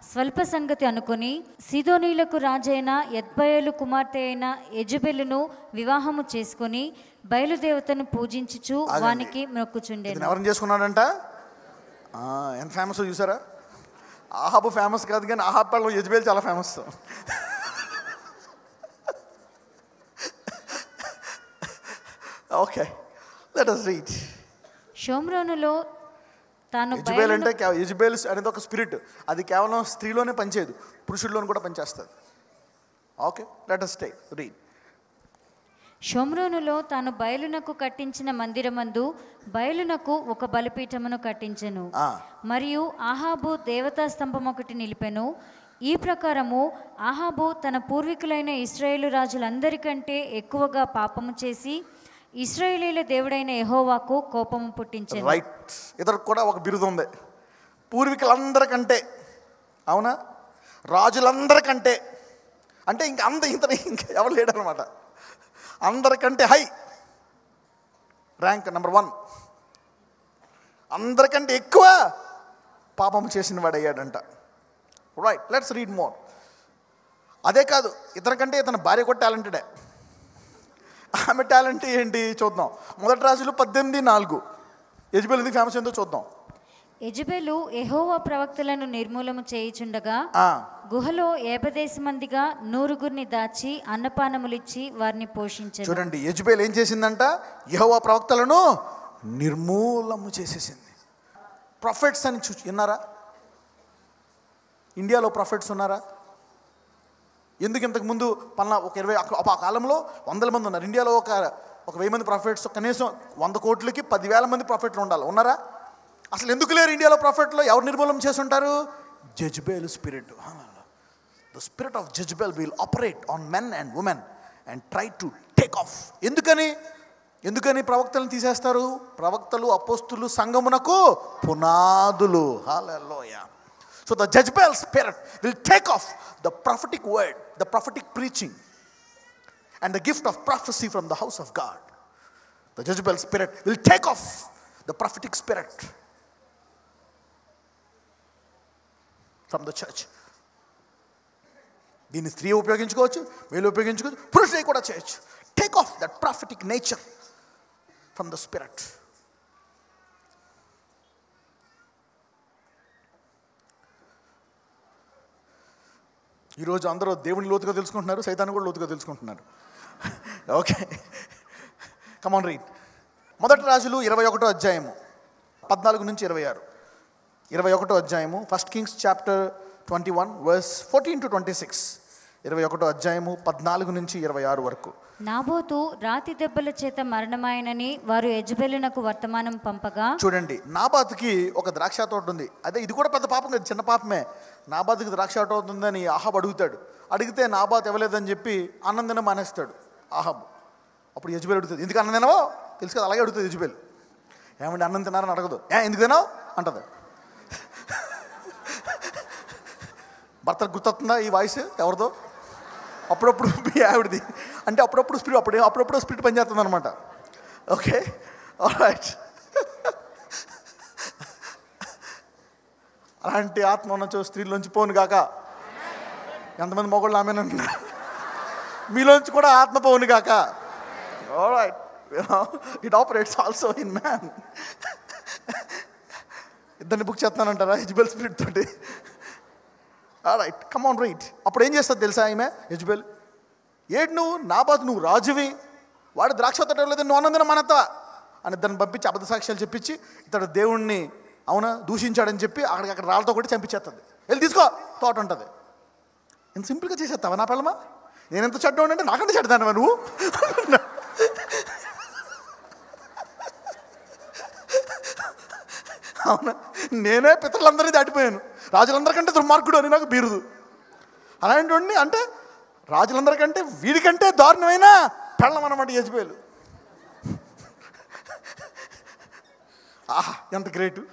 స్వల్ప సంగతి అనుకొని సీదోనీలకు రాజైన యెజ్బయలు కుమార్తె అయిన యెజబెలును వివాహము చేసుకొని బయలుదేవతను పూజించుచు వానికి మొక్కుచుండెను. ఎవరిని చేసుకున్నాడంట? ఎంత ఫేమస్ చూసారా? ఆహాబు ఫేమస్ కాదు కానీ ఆహాబ్ పళ్ళు యెజ్బెల్ చాలా famous. Okay, let us read. షోమ్రోనులో తాను యెజ్బెల్ అంటే యెజ్బెల్ అనేది ఒక స్పిరిట్. అది కేవలం స్త్రీలోనే పనిచేయదు, పురుషుల్లోనే కూడా పనిచేస్తుంది. Okay, let us read. షోమ్రోనులో తాను బయలునకు కట్టించిన మందిరమందు బయలునకు ఒక బలిపీఠమును కట్టించెను. మరియు ఆహాబు దేవతా స్తంభం ఒకటి నిలిపెను. ఈ ప్రకారము ఆహాబు తన పూర్వీకులైన ఇశ్రాయేలు రాజులందరికంటే ఎక్కువగా పాపము చేసి ఇశ్రాయేలీల దేవుడైన యెహోవాకు కోపము పుట్టించెను. రైట్, ఇతనికి కూడా ఒక బిరుదు ఉంది. పూర్వీకులందరికంటే, అవునా, రాజులందరికంటే అంటే ఇంకా ఎవరు లేడనమాట. అందరికంటే హై ర్యాంక్, నెంబర్ 1. అందరికంటే ఎక్కువ పాపం చేసిన వాడు అయ్యాడంట. Right, let's read more. అదే కాదు, ఇతనికంటే ఇతని భార్య కూడా టాలెంటెడే. ఆమె టాలెంట్ ఏంటి చూద్దాం. మొదటి రాజులు 18:4. యెజ్బెల్ ఎందుకు ఫేమస్ ఏందో చూద్దాం. యెజబెలు యెహోవా ప్రవక్తలను నిర్మూలము చేయుచుండగా గుహలో 50 మందిగా 100 దాచి అన్నపానములిచ్చి వారిని పోషించారు. చూడండి, యెజబెల్ ఏం చేసిందంట? యెహోవా ప్రవక్తలను నిర్మూలము చేసేసింది. ప్రొఫెట్స్ అని విన్నారా? ఇండియాలో ప్రొఫెట్స్ ఉన్నారా? ఎందుకు ఇంతకుముందు పలానా ఒక 20 ఆ కాలంలో 100 మంది ఉన్నారు. ఇండియాలో ఒక 1000 మంది ప్రొఫెట్స్, కనీసం 100 కోట్లకి 10,000 మంది ప్రొఫెట్లు ఉండాలి. ఉన్నారా? అసలు ఎందుకు లేరు ఇండియాలో ప్రొఫెట్లో? ఎవరు నిర్మూలన చేసి ఉంటారు? Jezebel spirit. The spirit of Jezebel will operate on men and women and try to take off. ఎందుకని ప్రవక్తలను తీసేస్తారు? ప్రవక్తలు, అపోస్తులు సంఘమునకు పునాదులు. హల్లెలూయా. So the Jezebel spirit will take off the prophetic word, the prophetic preaching, and the gift of prophecy from the house of God. The Jezebel spirit will take off the prophetic spirit from the church. దీన్ని స్త్రీ ఉపయోగించుకోవచ్చు, వీళ్ళు ఉపయోగించుకోవచ్చు, పురుషులు కూడా చేయొచ్చు. Take off that prophetic nature from the spirit. ఈరోజు అందరూ దేవుని లోతుగా తెలుసుకుంటున్నారు, సైతాన్ని కూడా లోతుగా తెలుసుకుంటున్నారు. Okay, come on read. మొదటి రాజులు 21వ అధ్యాయము 14 నుంచి 26. 21వ అధ్యాయము, first Kings chapter 21 verse 14 to 26. 21వ అధ్యాయము 14 నుంచి 26 వరకు. నాబోతు రాతి దెబ్బల చేత మరణమాయనని వారు యెజెబెలునకు వర్తమానం పంపగా. చూడండి, నాబాతుకి ఒక ద్రాక్ష తోట ఉంది. అదే ఇది కూడా పెద్ద పాపం కదా, చిన్న పాపమే. నాబాతుకి ద్రాక్ష తోట ఉందని ఆహాబ్ అడుగుతాడు. అడిగితే నాబాతు ఇవ్వలేదని చెప్పి అన్నం తిన మానేస్తాడు ఆహాబ్. అప్పుడు యెజెబెలు అడుగుతుంది, ఎందుకు అన్నం తినవో తెలుసు కదా, అలాగే అడుగుతుంది యెజెబెలు. ఏమంటే అన్నం తినారని అడగదు, ఎందుకు తినావు అంటది. భర్తకు గుర్తొస్తుందా ఈ వాయిస్ ఎవరిదో? అప్పుడప్పుడు మీ ఆవిడది. అంటే అప్పుడప్పుడు స్పిరిట్ పనిచేస్తుంది అనమాట. Okay, alright. అలాంటి ఆత్మ ఉన్నచో స్త్రీలోంచి పోను కాక. ఎంతమంది మొగోళ్ళు ఆమెనంటున్నారు? మీలోంచి కూడా ఆత్మ పోను కాక. Alright, it operates also in man. ఇద్దరిని బుక్ చేస్తానంటారా యెజెబెల్ స్పిరిట్ తోటి? Alright, come on read. అప్పుడు ఏం చేస్తుంది తెలుసా ఈమె యెజెబెల్? ఏడు నువ్వు నాబాతు, నువ్వు రాజువి, వాడు ద్రాక్ష తోట లేదు, నువ్వు అన్నందిన మనత్తా అని ఇద్దరిని పంపించి అబద్ధ సాక్ష్యాలు చెప్పించి ఇతడు దేవుణ్ణి దూషించాడని చెప్పి అక్కడ రాళ్ళతో కూడా చంపించేస్తుంది. వెళ్ళి తీసుకో తోట ఉంటుంది. ఎంత సింపుల్గా చేసేస్తావా నా పిల్లమా? నేను ఎంత చెడ్డ అంటే నాకంటే చెడ్డానవా నువ్వు? అవునా, నేనే పితరులందరినీ దాటిపోయాను, రాజులందరికంటే దుర్మార్గుడు అని నాకు బిరుదు. అలాంటి వాడిని అంటే రాజులందరికంటే వీడికంటే దారుణమైన పెళ్ళం అన్నమాట యెజెబెలు. ఆహా, ఎంత గ్రేటు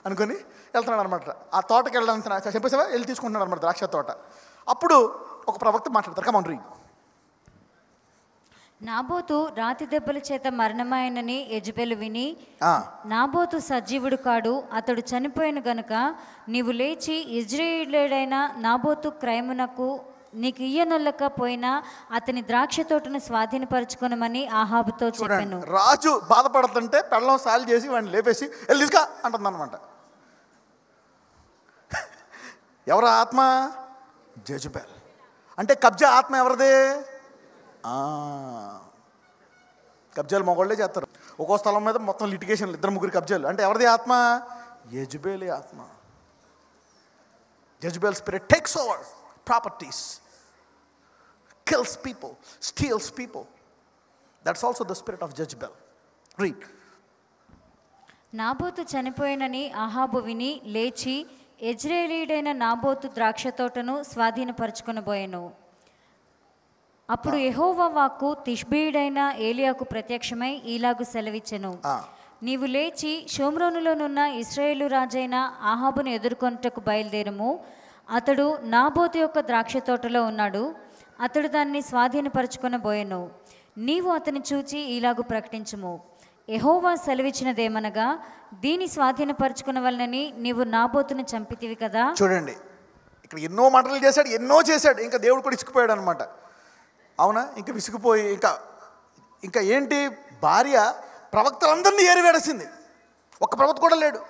అనుకొని వెళ్తున్నాడు అనమాట. ఆ తోటకి వెళ్ళడానికి చెప్పేసావా, వెళ్ళి తీసుకుంటున్నాడు అనమాట ద్రాక్ష తోట. అప్పుడు ఒక ప్రవక్త మాట్లాడతారు. కమాన్ రీడ్. నాబోతు రాతి దెబ్బల చేత మరణమాయనని యెజెబెలు విని, నాబోతు సజీవుడు కాడు, అతడు చనిపోయిన గనుక నీవు లేచి ఇజ్రాయేలీయుడైన నాబోతు క్రయమునకు నీకు ఇయ్యనొల్లకపోయినా అతని ద్రాక్ష తోటను స్వాధీనపరచుకొనమని ఆహాబుతో చెప్పాను. రాజు బాధపడుతుంటే పెళ్ళం సాలు చేసి వాడిని లేపేసి వెళ్ళి తీసుకా అంటుంది అనమాట. ఎవరు ఆత్మ? జెజబెల్. అంటే కబ్జా ఆత్మ ఎవరిదే? కబ్జాలు మొగోళ్ళే చేస్తారు. ఒక్కో స్థలం మీద మొత్తం లిటిగేషన్లు, 2-3 కబ్జాలు. అంటే ఎవరిది ఆత్మ? యెజెబెలే ఆత్మ. Jezebel spirit takes over properties, kills people, steals people. That's also the spirit of Jezebel. Read. నాబోతు చనిపోయినని ఆహాబు విని లేచి యెజ్రెయేలీయుడైన నాబోతు ద్రాక్ష తోటను స్వాధీనపరచుకొనబోయెను. అప్పుడు యెహోవా వాక్కు తిష్బీయుడైన ఏలియాకు ప్రత్యక్షమై ఈలాగు సెలవిచ్చెను, నీవు లేచి షోమ్రోనులోనున్న ఇశ్రాయేలు రాజైన ఆహాబును ఎదుర్కొనుటకు బయలుదేరము. అతడు నాబోతు యొక్క ద్రాక్ష తోటలో ఉన్నాడు, అతడు దాన్ని స్వాధీనపరచుకొనబోయెను. నీవు అతని చూచి ఈలాగు ప్రకటించుము, యెహోవా సెలవిచ్చినదేమనగా దీని స్వాధీనపరచుకునవలనని నీవు నాబోతును చంపితివి కదా. చూడండి, ఇక్కడ ఎన్నో మాటలు చేశాడు, ఎన్నో చేశాడు. ఇంకా దేవుడు కూడా ఇసుకుపోయాడు అనమాట. అవునా, ఇంకా విసుకుపోయి ఇంకా ఏంటి, భార్య ప్రవక్తలందరినీ ఏరివేడేసింది. ఒక్క ప్రవక్త కూడా లేడు.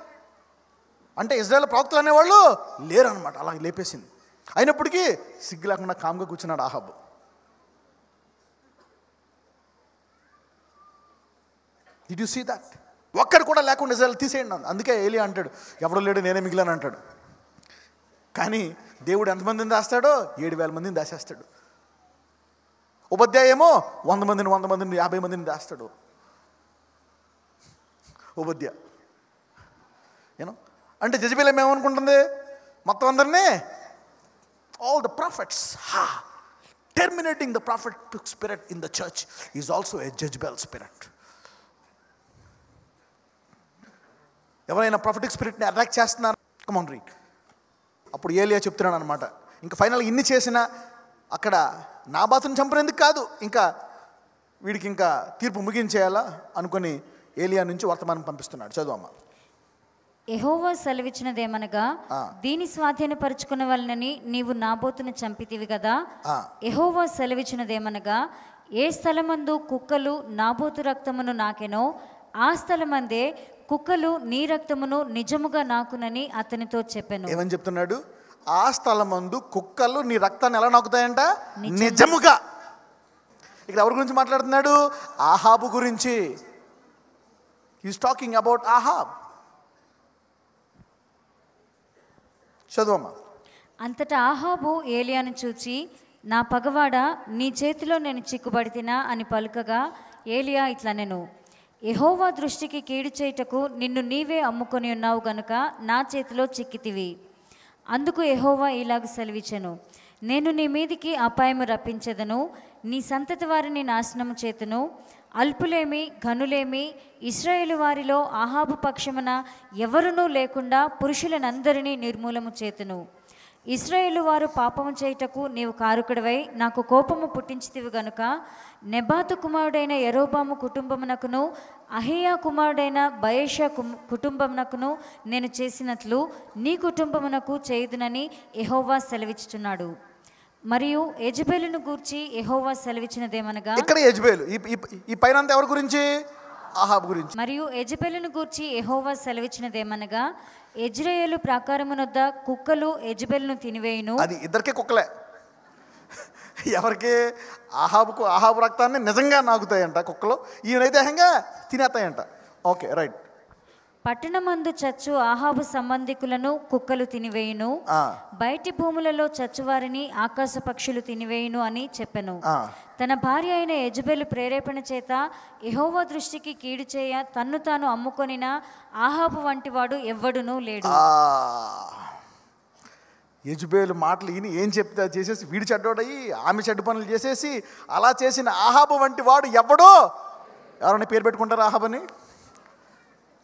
అంటే ఇజ్రాయేల్ ప్రవక్తలు అనేవాళ్ళు లేరు అనమాట. అలా లేపేసింది. అయినప్పటికీ సిగ్గు లేకుండా కామ్గా కూర్చున్నాడు ఆహాబు. Did you see that? ఒక్కడు కూడా లేకుండా ఇజ్రాయేల్ తీసేయండి. అందుకే ఏలియా అంటాడు, ఎవడో లేడు నేనే మిగిలాను అంటాడు. కానీ దేవుడు ఎంతమందిని దాస్తాడో 7,000 మందిని దాచేస్తాడు. ఉపాధ్యాయ ఏమో 100 మందిని 50 మందిని దాస్తాడు. ఉపాధ్యాయ యూనో అంటే జెజబెల్ ఏమనుకుంటుంది, మొత్తం అందరినీ all the prophets, terminating the prophetic spirit in the church is also a Jezebel spirit. ఎవరైనా ప్రాఫిటిక్ స్పిరిట్ని అటాక్ చేస్తున్నారు? Come on read. అప్పుడు ఏలియా చెప్తున్నాడు అనమాట, ఇంకా ఫైనల్ ఇన్ని చేసినా అక్కడ నాబాతుని చంపినందుకు కాదు, ఇంకా వీడికి ఇంకా తీర్పు ముగించేయాలా అనుకొని ఏలియా నుంచి వర్తమానం పంపిస్తున్నాడు. చదువమ్మా. యెహోవా సెలవిచ్చినదేమనగా దీని స్వాధీనపరచుకున్న వలనని నీవు నాబోతును చంపితివి కదా. యెహోవా సెలవిచ్చినదేమనగా ఏ స్థలమందు కుక్కలు నాబోతు రక్తమును నాకెనో ఆ స్థలమందే కుక్కలు నీ రక్తమును నిజముగా నాకునని అతనితో చెప్పాను. ఏమని చెప్తున్నాడు? ఆ స్థలమందు కుక్కలు నీ రక్తాన్ని ఎలా నాకుతాయంట? నిజముగా. ఇక్కడ ఎవరి గురించి మాట్లాడుతున్నాడు? ఆహాబు గురించి. He's talking about Ahab. చదువమ్మా. అంతటా ఆహాబు ఏలియాను చూచి, నా పగవాడ, నీ చేతిలో నేను చిక్కుబడితినా అని పలుకగా ఏలియా ఇట్లనెను, యెహోవా దృష్టికి కీడు చేయుటకు నిన్ను నీవే అమ్ముకొని ఉన్నావు గనుక నా చేతిలో చిక్కితివి. అందుకు యెహోవా ఇలాగ సెలవిచ్చెను, నేను నీ మీదికి అపాయము రప్పించెదను, నీ సంతతి వారిని నాశనము చేతును. అల్పులేమి ఘనులేమి ఇశ్రాయేలు వారిలో ఆహాబు పక్షమున ఎవరునూ లేకుండా పురుషులనందరినీ నిర్మూలము చేతును. ఇశ్రాయేలు వారు పాపము చేయుటకు నీవు కారుకుడవై నాకు కోపము పుట్టించితివి గనుక నెబాతు కుమారుడైన యెరోబాము కుటుంబమునకును అహియా కుమారుడైన బయెషా కుటుంబమునకును నేను చేసినట్లు నీ కుటుంబమునకు చేయుదునని యెహోవా సెలవిచ్చుచున్నాడు. మరియు యెజెబెలును గూర్చి యెహోవా సెలవిచ్చినదేమనగా, ఇక్కడ యెజెబెలు ఈ పైన ఎవరి గురించి? ఆహాబు గురించి. మరియు యెజెబెలును గూర్చి యెహోవా సెలవిచ్చినదేమనగా, యెజ్రెయేలు ప్రాకారమునొద్ద కుక్కలు యెజెబెలును తినివేయును. అది ఇద్దరికే కుక్కలే. ఎవరికి? ఆహాబు రక్తాన్ని నిజంగా నాకుతాయంట కుక్కలు, ఈయనైతే దేహంగా తినేస్తాయంట. Okay, right. పట్టణమందు చచ్చు ఆహాబు సంబంధికులను కుక్కలు తినివేయును, బయటి భూములలో చచ్చువారిని ఆకాశ పక్షులు తినివేయును అని చెప్పెను. తన భార్య అయిన యెజెబెలు ప్రేరేపణ చేత యెహోవా దృష్టికి కీడు చేయ తన్ను తాను అమ్ముకొనిన ఆహాబు వంటి వాడు ఎవ్వడునూ లేడు. యెజెబెలు మాటలు ఈయన ఏం చెప్తే అది చేసేసి వీడు చెడ్డోడయి ఆమె చెడ్డ పనులు చేసేసి అలా చేసిన ఆహాబు వంటి వాడు ఎవ్వడో. ఎవరైనా పేరు పెట్టుకుంటారు ఆహాబని?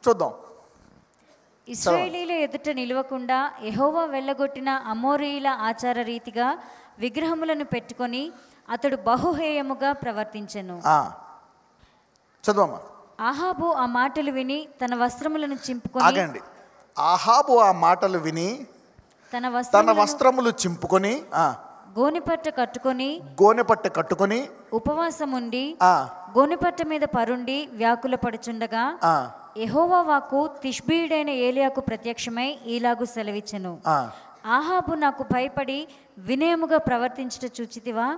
చూద్దాం. ఇశ్రాయేలీల ఎదుట నిలవకుండా యెహోవా వెళ్ళగొట్టిన అమోరీయుల ఆచార రీతిగా విగ్రహములను పెట్టుకొని అతడు బహుహేయముగా ప్రవర్తించెను. చదువమ్మా. ఆహాబు ఆ మాటలు విని తన వస్త్రములను చింపుకొని, ఆగండి. ఆహాబు ఆ మాటలు విని తన వస్త్రములు చింపుకొని గోనెపట్ట కట్టుకొని ఉపవాసముండి గోనెపట్ట మీద పరుండి వ్యాకుల పడుచుండగా యెహోవా వాక్కు తిష్బీయుడైన ఏలియాకు ప్రత్యక్షమై ఈలాగు సెలవిచ్చెను, ఆహాబు నాకు భయపడి వినయముగా ప్రవర్తించుట చూచితివా?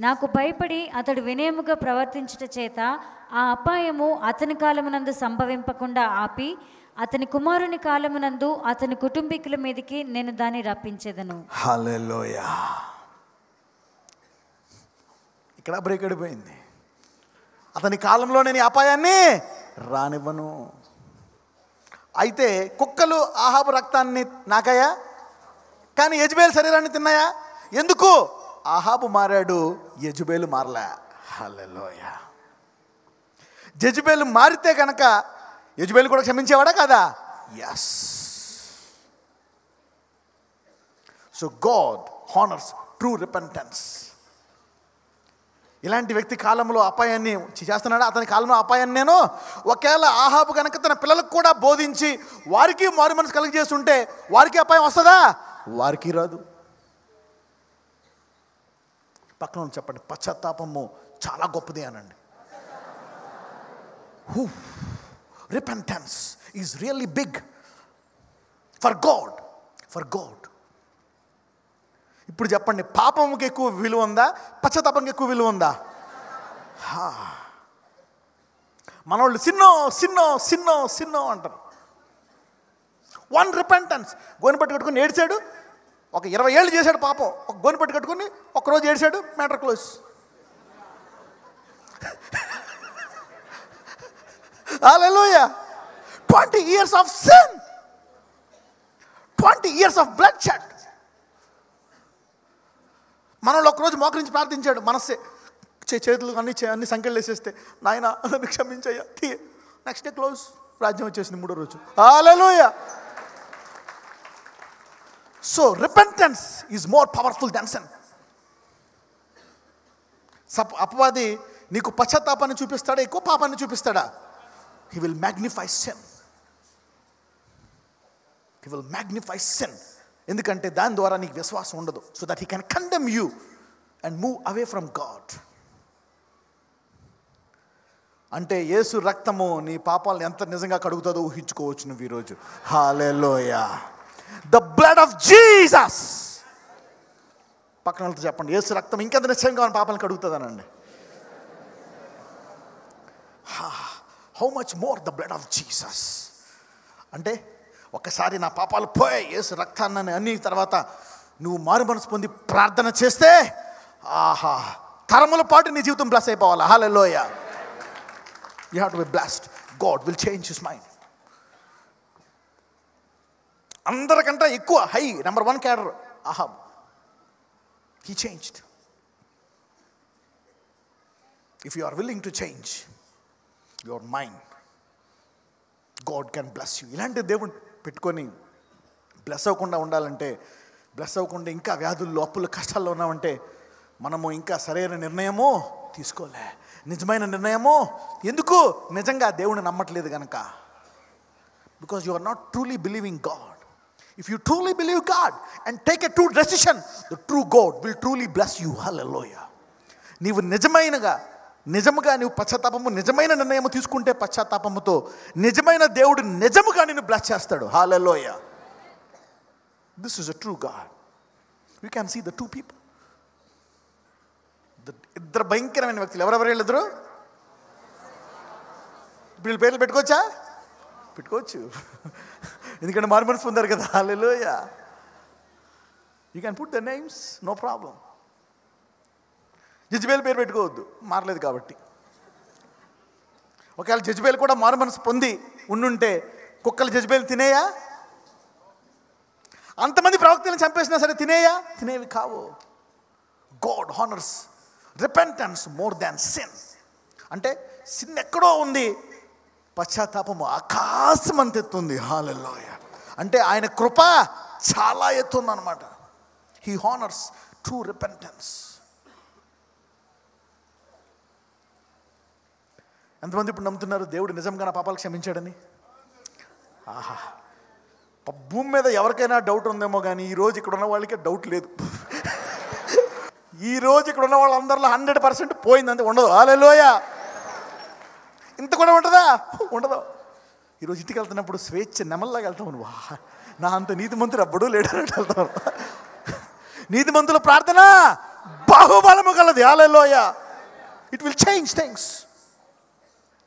నాకు భయపడి అతడు వినయముగా ప్రవర్తించుట చేత ఆ అపాయము అతని కాలమునందు సంభవింపకుండా ఆపి అతని కుమారుని కాలమునందు అతని కుటుంబీకుల మీదకి నేను దాన్ని రప్పించేదను. హల్లెలూయా. ఇక్కడ బ్రేక్ అయిపోయింది. అతని కాలంలో నేను అపాయాన్ని రానివ్వను. అయితే కుక్కలు ఆహాబు రక్తాన్ని నాకాయా, కానీ యెజెబెలు శరీరాన్ని తిన్నాయా? ఎందుకు? ఆహాబు మారాడు, యెజెబెలు మారలే. హల్లెలూయా. యెజెబెలు మారితే కనుక యెజెబెలు కూడా క్షమించేవాడా కదా? Yes. So God honours true repentance. ఇలాంటి వ్యక్తి కాలంలో అపాయాన్ని చేస్తున్నాడా? అతని కాలంలో అపాయాన్ని నేను ఒకవేళ ఆహాబు కనుక తన పిల్లలకు కూడా బోధించి వారికి మారు మనసు కలిగజేస్తుంటే వారికి అపాయం వస్తుందా? వారికి రాదు. పక్కన చెప్పండి, పశ్చాత్తాపము చాలా గొప్పది అనండి. Repentance is really big for God. ఇప్పుడు చెప్పండి, పాపముకి ఎక్కువ విలువ ఉందా, పశ్చాత్తాపంకి ఎక్కువ విలువ ఉందా? మనోళ్ళు సిన్నో అంటారు. One repentance. గోనెపట్టు కట్టుకుని ఏడ్చాడు, ఒక 20 ఏళ్ళు చేశాడు పాపం, ఒక గోనెపట్టు కట్టుకుని ఒక్కరోజు ఏడ్చాడు, matter close. Hallelujah. 20 years of sin, 20 years of bloodshed. మనలో ఒక్కరోజు మోకరించి ప్రార్థించాడు, మనస్సే చేతులు అన్ని సంఖ్యలు వేసేస్తే, నాయన నన్ను క్షమించయ్యా, నెక్స్ట్ డే క్లోజ్. రాజ్యం వచ్చేసింది 3వ రోజు. Hallelujah. So repentance is more powerful than sin. అపవాది నీకు పశ్చాత్తాపాన్ని చూపిస్తాడా, ఎక్కువ పాపాన్ని చూపిస్తాడా? He will magnify sin. ఎందుకంటే దాని ద్వారా నీకు విశ్వాసం ఉండదు. So that he can condemn you and move away from God. అంటే యేసు రక్తము నీ పాపాలను ఎంత నిజంగా కడుగుతుందో ఊహించుకోవచ్చు నువ్వు ఈరోజు. Hallelujah. The blood of Jesus. పక్కన వాళ్ళతో చెప్పండి, యేసు రక్తం ఇంకెంత నిశ్చయంగా మన పాపాలను కడుగుతుందనండి. How much more the blood of Jesus. అంటే ఒక్కసారి నా పాపాలు పోయాయి యేసు రక్తాన్ని అన్ని తర్వాత నువ్వు మారు మనసు పొంది ప్రార్థన చేస్తే ఆహా, తరముల పాటు నీ జీవితం బ్లెస్ అయిపోవాలి. Hallelujah. You have to be blessed. God will change his mind. అందరికంటే ఎక్కువ high number 1 cadre Ahab. He changed. If you are willing to change your mind, God can bless you. ఇలాంటి దేవుడు పెట్టుకొని బ్లెస్ అవ్వకుండా ఉండాలంటే, bless అవ్వకుండా ఇంకా వ్యాధుల్లో అప్పుల కష్టాల్లో ఉన్నామంటే మనము ఇంకా సరైన నిర్ణయమో తీసుకోలే, నిజమైన నిర్ణయమో. ఎందుకు? నిజంగా దేవుని నమ్మట్లేదు కనుక. Because you are not truly believing God. If you truly believe God and take a true decision, the true God will truly bless you. Hallelujah. నీవు నిజముగా నీవు పశ్చాత్తాపము, నిజమైన నిర్ణయం తీసుకుంటే పశ్చాత్తాపముతో నిజమైన దేవుడు నిజముగా నిన్ను బ్లెస్ చేస్తాడు. Hallelujah. This is a true God. You can see the 2 people. ఇద్దరు భయంకరమైన వ్యక్తులు. ఎవరెవరు వీళ్ళిద్దరు? ఇప్పుడు వీళ్ళ పేర్లు పెట్టుకోవచ్చా? పెట్టుకోవచ్చు, ఎందుకంటే మారు మనసు పొందారు కదా. Hallelujah. You can put the names, no problem. Jezebel పేరు పెట్టుకోవద్దు, మారలేదు కాబట్టి. ఒకవేళ జెజబేల్ కూడా మారు మనసు పొంది ఉండుంటే కుక్కలు జెజబేల్ తినేయా? అంతమంది ప్రవక్తలను చంపేసినా సరే తినేవి కావు. God honours repentance more than sin. అంటే సిన్ ఎక్కడో ఉంది, పశ్చాత్తాపము ఆకాశం అంత ఎత్తుంది. హల్లెలూయా. అంటే ఆయన కృప చాలా ఎత్తుంది అనమాట. He honours true repentance. ఎంతమంది ఇప్పుడు నమ్ముతున్నారు దేవుడు నిజంగా నా పాపాలు క్షమించాడని? ఆహా, భూమి మీద ఎవరికైనా డౌట్ ఉందేమో కానీ ఈరోజు ఇక్కడ ఉన్న వాళ్ళకే డౌట్ లేదు. ఈరోజు ఇక్కడ ఉన్న వాళ్ళందరిలో 100% పోయిందంతే, ఉండదు. హల్లెలూయా. ఇంత కూడా ఉంటుందా? ఉండదు. ఈరోజు ఇంటికి వెళ్తున్నప్పుడు స్వేచ్ఛ నెమల్లాగా వెళ్తావు. నువ్వు నా అంత నీతిమంతుడు అప్పుడు లేడన్నట్టు వెళ్తావు. నీతిమంతుల ప్రార్థన బాహుబలము కలది. Hallelujah. It will change things.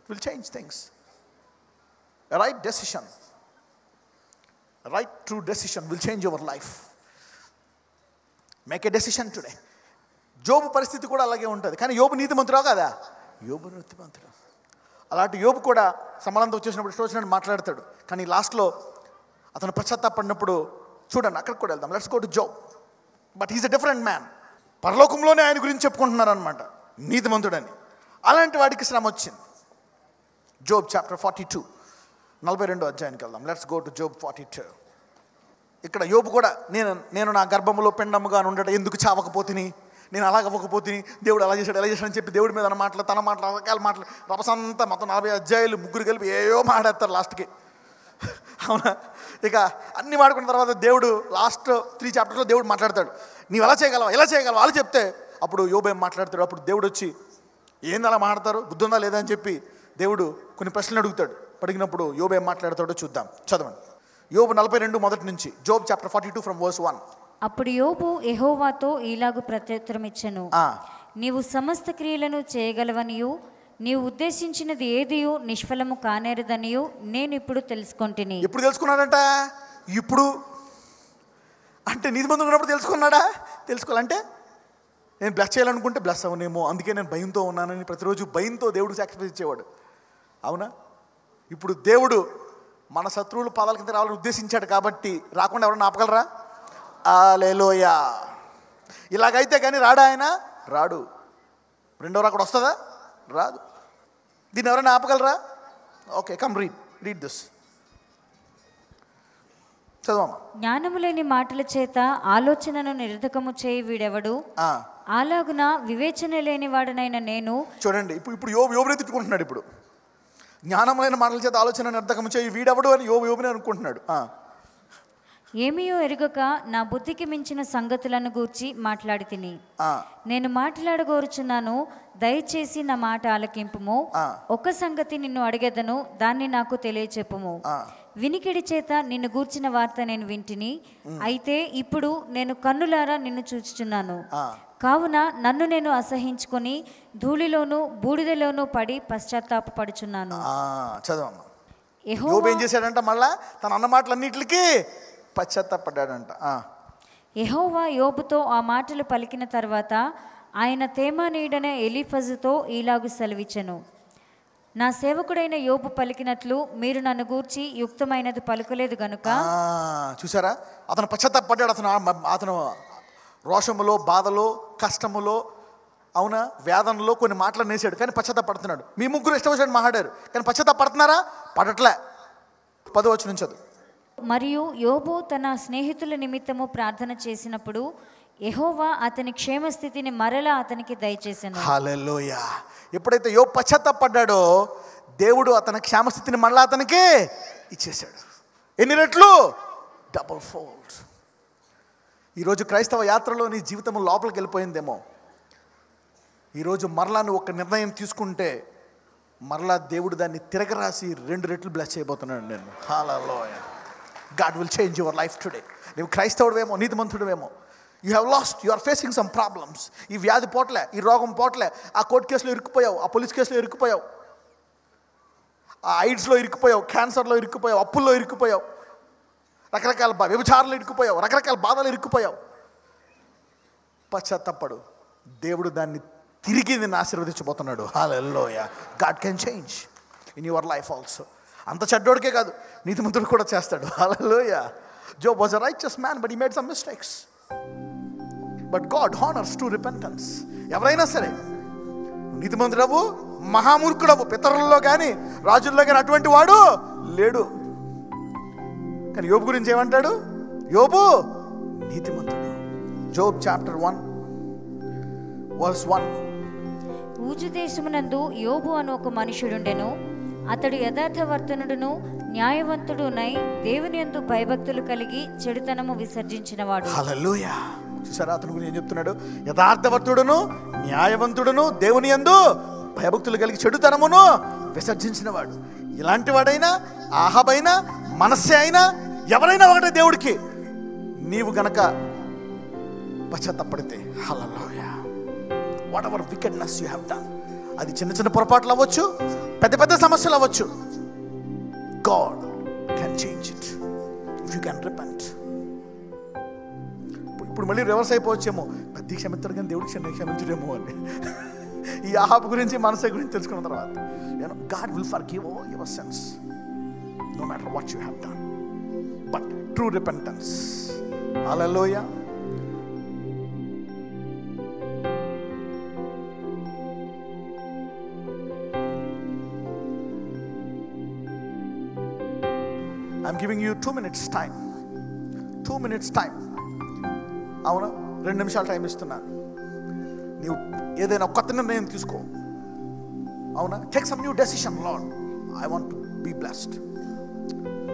Will change things. A right decision, a right true decision will change your life. Make a decision today. యోబు పరిస్థితి కూడా అలాగే ఉంటుంది. కానీ యోబు నీతిమంతుడా కదా? యోబు నీతిమంతుడు. అలాంటి యోబు కూడా సమానంతో వచ్చేసినప్పుడు ఇష్టం వచ్చినట్టు మాట్లాడతాడు. కానీ లాస్ట్లో అతను పశ్చాత్తాపడినప్పుడు చూడండి, అక్కడికి కూడా వెళ్దాం. Let's go to Job. But he's a different man. పరలోకంలోనే ఆయన గురించి చెప్పుకుంటున్నారు అనమాట, నీతిమంతుడని. అలాంటి వాడికి శ్రమ వచ్చింది. జోబ్ చాప్టర్ 42, 42వ అధ్యాయానికి వెళ్దాం. Let's go to Job 42. ఇక్కడ యోబు కూడా నేను నా గర్భంలో పిండముగా ఉండట ఎందుకు చావకపోతిని, నేను అలాగ అవ్వకపోతిని, దేవుడు అలా చేశాడు ఎలా చేశాడని చెప్పి దేవుడి మీద మాటలు, తన మాటలు, రకరకాల మాటలు, రభసంతా మొత్తం 40 అధ్యాయాలు ముగ్గురు కలిపి ఏయో మాట్లాడతారు లాస్ట్కి. అవునా? ఇక అన్ని మాడుకున్న తర్వాత దేవుడు లాస్ట్ 3 చాప్టర్స్లో దేవుడు మాట్లాడతాడు, నీవు ఎలా చేయగలవా వాళ్ళు చెప్తే అప్పుడు యోబు ఏం మాట్లాడతాడు. అప్పుడు దేవుడు వచ్చి ఏంది అలా మాట్లాడతారు, బుద్ధి ఉందా లేదా అని చెప్పి దేవుడు కొన్ని ప్రశ్నలు అడుగుతాడు. అడిగినప్పుడు యోబు ఏం మాట్లాడతాడో చూద్దాం. చదవండి. యోబు 42 మొదటి నుంచి. Job chapter 42 from verse 1. అప్పుడు యోబు యెహోవాతో ఈలాగు ప్రత్యుత్తరం ఇచ్చెను, నీవు సమస్త క్రియలను చేయగలవనియు నీవు ఉద్దేశించినది ఏదియు నిష్ఫలము కానేరదనియు నేను ఇప్పుడు తెలుసుకొంటిని. ఎప్పుడు తెలుసుకున్నాడంట? ఇప్పుడు అంటే నీతిమంతుడు ఉన్నప్పుడు తెలుసుకున్నాడా? తెలుసుకోవాలంటే నేను బ్లెస్ చేయాలనుకుంటే బ్లెస్ అవునేమో, అందుకే నేను భయంతో ఉన్నానని ప్రతిరోజు భయంతో దేవుడు సాక్రిఫైస్ ఇచ్చేవాడు. అవునా? ఇప్పుడు దేవుడు మన శత్రువులు పాదాల కింద రావాలని ఉద్దేశించాడు కాబట్టి రాకుండా ఎవరన్నా ఆపగలరా? హల్లెలూయా. ఇలాగైతే కానీ రాడా ఆయన? రాడు. రెండో రాకడ వస్తుందా? రాదు. దీన్ని ఎవరైనా ఆపగలరా? Okay, come read this. చదవమ్మా. జ్ఞానము లేని మాటల చేత ఆలోచనను నిరర్ధకము చేయి వీడెవడు, అలాగున వివేచన లేని వాడనైన నేను. చూడండి, ఇప్పుడు యోబునే తిట్టుకుంటున్నాడు. ఇప్పుడు జ్ఞానమైన మాటల చేత ఆలోచన నిరర్ధకము చేయి వీడెవడు అని యోబునే అనుకుంటున్నాడు. ఏమియో ఎరుగక నా బుద్ధికి మించిన సంగతులను గూర్చి మాట్లాడి తిని నేను మాట్లాడగోరుచున్నాను, దయచేసి నా మాట ఆలకింపుము. ఒక సంగతి నిన్ను అడిగెదను, దాన్ని నాకు తెలియచెప్పుము. వినికిడి చేత నిన్ను గూర్చిన వార్త నేను వింటిని, అయితే ఇప్పుడు నేను కన్నులారా నిన్ను చూచుచున్నాను. కావున నన్ను నేను అసహించుకొని ధూళిలోను బూడిదలోను పడి పశ్చాత్తాపపడుచున్నాను. చదవమ్మా. యోబు ఏం చేశాడంట? మళ్ళా తన అన్న మాటలన్నిటికీ పశ్చాత్తాపడ్డాడంట. యెహోవా యోబుతో ఆ మాటలు పలికిన తర్వాత ఆయన తేమానీయుడైన ఎలీఫజుతో ఈలాగు సెలవిచ్చెను, నా సేవకుడైన యోబు పలికినట్లు మీరు నన్ను గూర్చి యుక్తమైనది పలుకలేదు గనుక. చూసారా, అతను పశ్చాత్తాపడ్డాడు. అతను రోషములో, బాధలో, కష్టములో, అవునా, వేదనలో కొన్ని మాటలు నేసాడు, కానీ పశ్చాత్తాపడుతున్నాడు. మీ ముగ్గురు ఇష్టం వచ్చినట్టు మాట్లాడారు, కానీ పశ్చాత్తాపడుతున్నారా? పడట్లే. 10వ వచనం చదువు. మరియు యోబు తన స్నేహితుల నిమిత్తము ప్రార్థన చేసినప్పుడు యెహోవా అతని క్షేమస్థితిని మరలా అతనికి దయచేసెను. హల్లెలూయా. ఎప్పుడైతే యోబు పశ్చాత్తాపడ్డాడో దేవుడు అతని క్షేమస్థితిని మరలా అతనికి ఇచ్చేశాడు. ఎన్ని రెట్లు? Double fold. ఈరోజు క్రైస్తవ యాత్రలో నీ జీవితం లోపలికి వెళ్ళిపోయిందేమో. ఈరోజు మరలా నువ్వు ఒక నిర్ణయం తీసుకుంటే మరలా దేవుడు దాన్ని తిరగరాసి 2 రెట్లు బ్లెస్ చేయబోతున్నాడు నేను. Hallelujah. God will change your life today. నువ్వు క్రైస్తవుడేమో, నీతిమంతుడేమో, you have lost, you are facing some problems. ఈ వ్యాధి పోట్లే, ఈ రోగం పోట్లే, ఆ కోర్టు కేసులో ఇరుక్కుపోయావు, ఆ పోలీస్ కేసులో ఇరుక్కుపోయావు, ఆ AIDS లో ఇరుక్కుపోయావు, క్యాన్సర్లో ఇరుక్కుపోయావు, అప్పుల్లో ఇరుక్కుపోయావు, రకరకాల వ్యభిచారాలు ఇరుక్కుపోయావు, రకరకాల బాధలు ఇరుక్కుపోయావు. పశ్చాత్తాపడు, దేవుడు దాన్ని తిరిగి నిన్ను ఆశీర్వదించబోతున్నాడు. Hallelujah. God can change in your life also. అంత చెడ్డోడికే కాదు, నీతిమంతుడు కూడా చేస్తాడు. హల్లెలూయా. Job was a righteous man, but he made some mistakes. But God honors true repentance. ఎవరైనా సరే, నీతిమంతుడవు, మహామూర్ఖుడవు, పితరుల్లో కానీ రాజుల్లో కానీ అటువంటి వాడు లేడు. కానీ యోబు గురించి ఏమంటాడు? యోబు నీతిమంతుడు. Job chapter 1 verse 1. ఊజు దేశమునందు యోబు అను ఒక మనుషుడుండెను. అతడు యథార్థవర్తనుడును న్యాయవంతుడునై దేవుని యందు భయభక్తులు కలిగి చెడుతనము విసర్జించినవాడు. హల్లెలూయా. చూసారా, అతని గురించి ఏం చెప్తున్నాడు? యథార్థవర్తుడును న్యాయవంతుడును దేవుని యందు భయభక్తులు కలిగి చెడుతనమును విసర్జించినవాడు. ఇలాంటి వాడైనా, ఆహాబైనా, మనస్సే అయినా, ఎవరైనా ఒకటే దేవుడికి. నీవు గనక పశ్చాత్తాపడితే, hallelujah, whatever wickedness you have done, అది చిన్న చిన్న పొరపాట్లు అవ్వచ్చు, పెద్ద పెద్ద సమస్యలు అవ్వచ్చు, God can change it if you can repent. ఇప్పుడు మళ్ళీ రివర్స్ అయిపోవచ్చేమో, పెద్ద క్షమిస్తాడు కానీ దేవుడికి చిన్న క్షమించడేమో అని. ఈ ఆహాబు గురించి, మనసే గురించి తెలుసుకున్న తర్వాత, God will forgive all your sins no matter what you have done, but true repentance. Hallelujah. I'm giving you 2 minutes time. 2 minutes time. అవునా, 2 నిమిషాలు టైం ఇస్తున్నాను. నీవు ఏదైనా కొత్త నిర్ణయం తీసుకో. అవునా, take some new decision. Lord, I want to be blessed.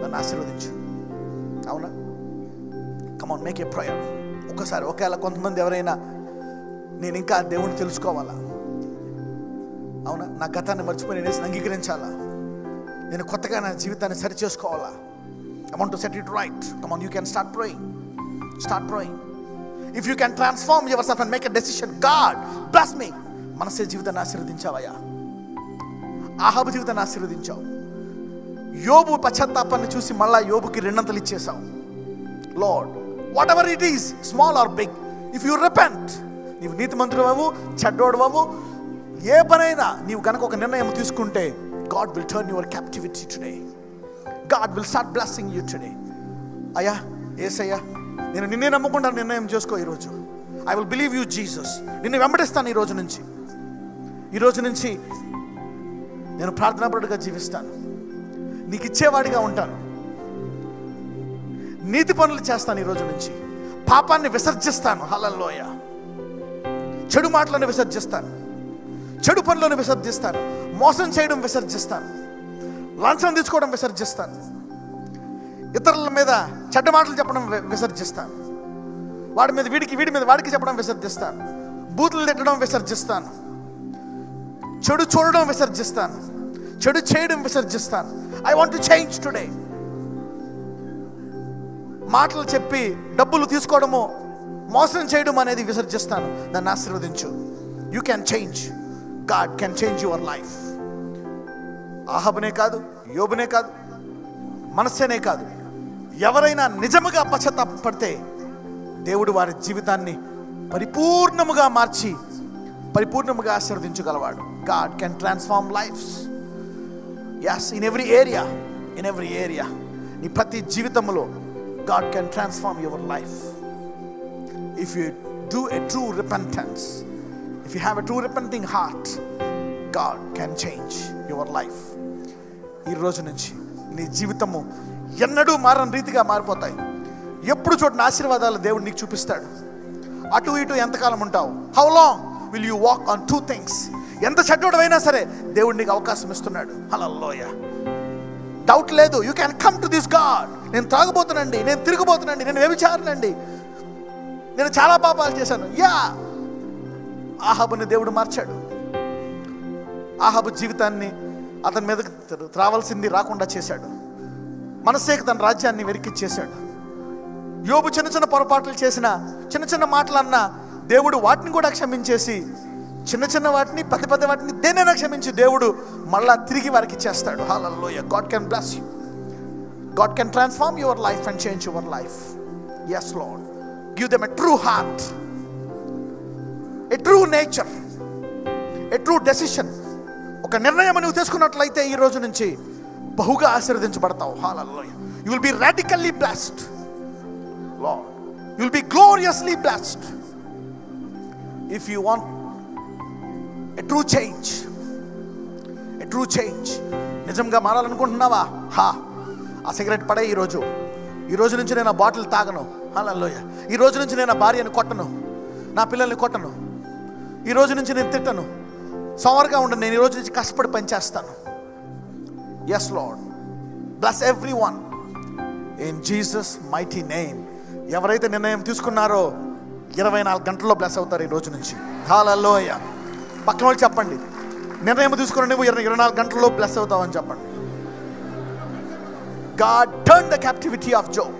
నన్ను ఆశీర్వదించు. అవునా, come on, make a prayer. ఒకవేళ కొంతమంది ఎవరైనా నేను ఇంకా దేవుణ్ణి తెలుసుకోవాలా, అవునా, నా గతాన్ని మర్చిపోయి నేను అంగీకరించాలా, నేను కొత్తగా నా జీవితాన్ని సరి చేసుకోవాలా, I want to set it right. Come on, you can start praying. Start praying. If you can transform yourself and make a decision, God bless me. మనసే జీవితాన్ని ఆశీర్వదించావయ్యా. ఆహాబు జీవితాన్ని ఆశీర్వదించావు. యోబు పశ్చాత్తాపాన్ని చూసి మళ్ళా యోబుకి 2 అంతలు ఇచ్చేసావు. Lord, whatever it is, small or big, if you repent, నీవు నీతిమంతుడవు, చెడ్డోడవు, ఏ పనైనా నీవు కనుక ఒక నిర్ణయం తీసుకుంటే, God will turn your captivity today. God will start blessing you today. అయ్యా, యేసయ్యా, నేను నిన్నే నమ్ముకుంటాను, నిర్ణయం చేసుకో ఈరోజు. I will believe you, Jesus. నిన్ను వెంబడిస్తాను ఈరోజు నుంచి. ఈరోజు నుంచి నేను ప్రార్థనాపరుడిగా జీవిస్తాను, నీకు ఇచ్చేవాడిగా ఉంటాను, నీతి పనులు చేస్తాను. ఈరోజు నుంచి పాపాన్ని విసర్జిస్తాను. హల్లెలూయా. చెడు మాటలను విసర్జిస్తాను, చెడు పనులను విసర్జిస్తాను, మోసం చేయడం విసర్జిస్తాను, లంచం తీసుకోవడం విసర్జిస్తాను, ఇతరుల మీద చెడ్డ మాటలు చెప్పడం విసర్జిస్తాను, వాడి మీద వీడి మీద వాడికి చెప్పడం విసర్జిస్తాను, బూతులు తిట్టడం విసర్జిస్తాను, చెడు చూడడం విసర్జిస్తాను, చెడు చేయడం విసర్జిస్తాను. I want to change today. మాటలు చెప్పి డబ్బులు తీసుకోవడము, మోసం చేయడం అనేది విసర్జిస్తాను. దాన్ని ఆశీర్వదించు. You can change. God can change your life. ఆహాబునే కాదు, యోబునే కాదు, మనస్సేనే కాదు, ఎవరైనా నిజముగా పశ్చాత్తాపడితే దేవుడు వారి జీవితాన్ని పరిపూర్ణముగా మార్చి పరిపూర్ణముగా ఆశీర్వదించగలవాడు. God can transform lives. yes, in every area, నీ ప్రతి జీవితంలో God can transform your life if you do a true repentance. If you have a true repenting heart, God can change your life. ఈ రోజు నుంచి నీ జీవితము ఎన్నడూ మారని రీతిగా మారిపోతాయి. ఎప్పుడు చూడని ఆశీర్వాదాలు దేవుడు నీకు చూపిస్తాడు. అటు ఇటు ఎంతకాలం ఉంటావు? How long will you walk on 2 things? ఎంత చెడ్డోడైనా సరే దేవుడు నీకు అవకాశం ఇస్తున్నాడు. హల్లెలూయా. డౌట్ లేదు. You can come to this God. నేను త్రాగబోతున్నానండి, నేను తిరగబోతున్నానండి, నేను వ్యభిచారినండి, నేను చాలా పాపాలు చేశాను. ఆహాబుని దేవుడు మార్చాడు. ఆహాబు జీవితాన్ని అతని మీదకి రావాల్సింది రాకుండా చేశాడు. మనస్సేకి తన రాజ్యాన్ని వెరికిచ్చేశాడు. యోబు చిన్న చిన్న పొరపాట్లు చేసిన, చిన్న చిన్న మాటలు అన్నా దేవుడు వాటిని కూడా క్షమించేసి, చిన్న చిన్న వాటిని పెద్ద పెద్ద వాటిని దేనైనా క్షమించి దేవుడు మళ్ళా తిరిగి వారికి ఇచ్చేస్తాడు. Hallelujah. God can bless you. God can transform your life and change your life. yes Lord, give them a true heart, a true nature, a true decision. ఒక నిర్ణయం నువ్వు తీసుకున్నట్లయితే ఈ రోజు నుంచి బహుగా ఆశీర్వదించబడతావు. హల్లెలూయా. you will be radically blessed, Lord. you will be gloriously blessed. if you want a true change, నిజంగా మారాలనుకుంటున్నావా? ఆ సిగరెట్ పడే. ఈ రోజు నుంచి నేను ఆ బాటిల్ తాగను. హల్లెలూయా. ఈ రోజు నుంచి నేను ఆ భార్యను కొట్టను, నా పిల్లల్ని కొట్టను, ఈ రోజు నుంచి నేను తిట్టను, సోమరుగా ఉండను, నేను ఈ రోజు నుంచి కష్టపడి పనిచేస్తాను. yes Lord, bless everyone in Jesus mighty name. ఎవరైతే నిర్ణయం తీసుకున్నారో 24 గంటల్లో బ్లెస్ అవుతారు ఈ రోజు నుంచి. హల్లెలూయా. పక్కన వాళ్ళు చెప్పండి, నిర్ణయం తీసుకుని నువ్వు 24 గంటల్లో బ్లెస్ అవుతావని చెప్పండి. God turned the captivity of Job.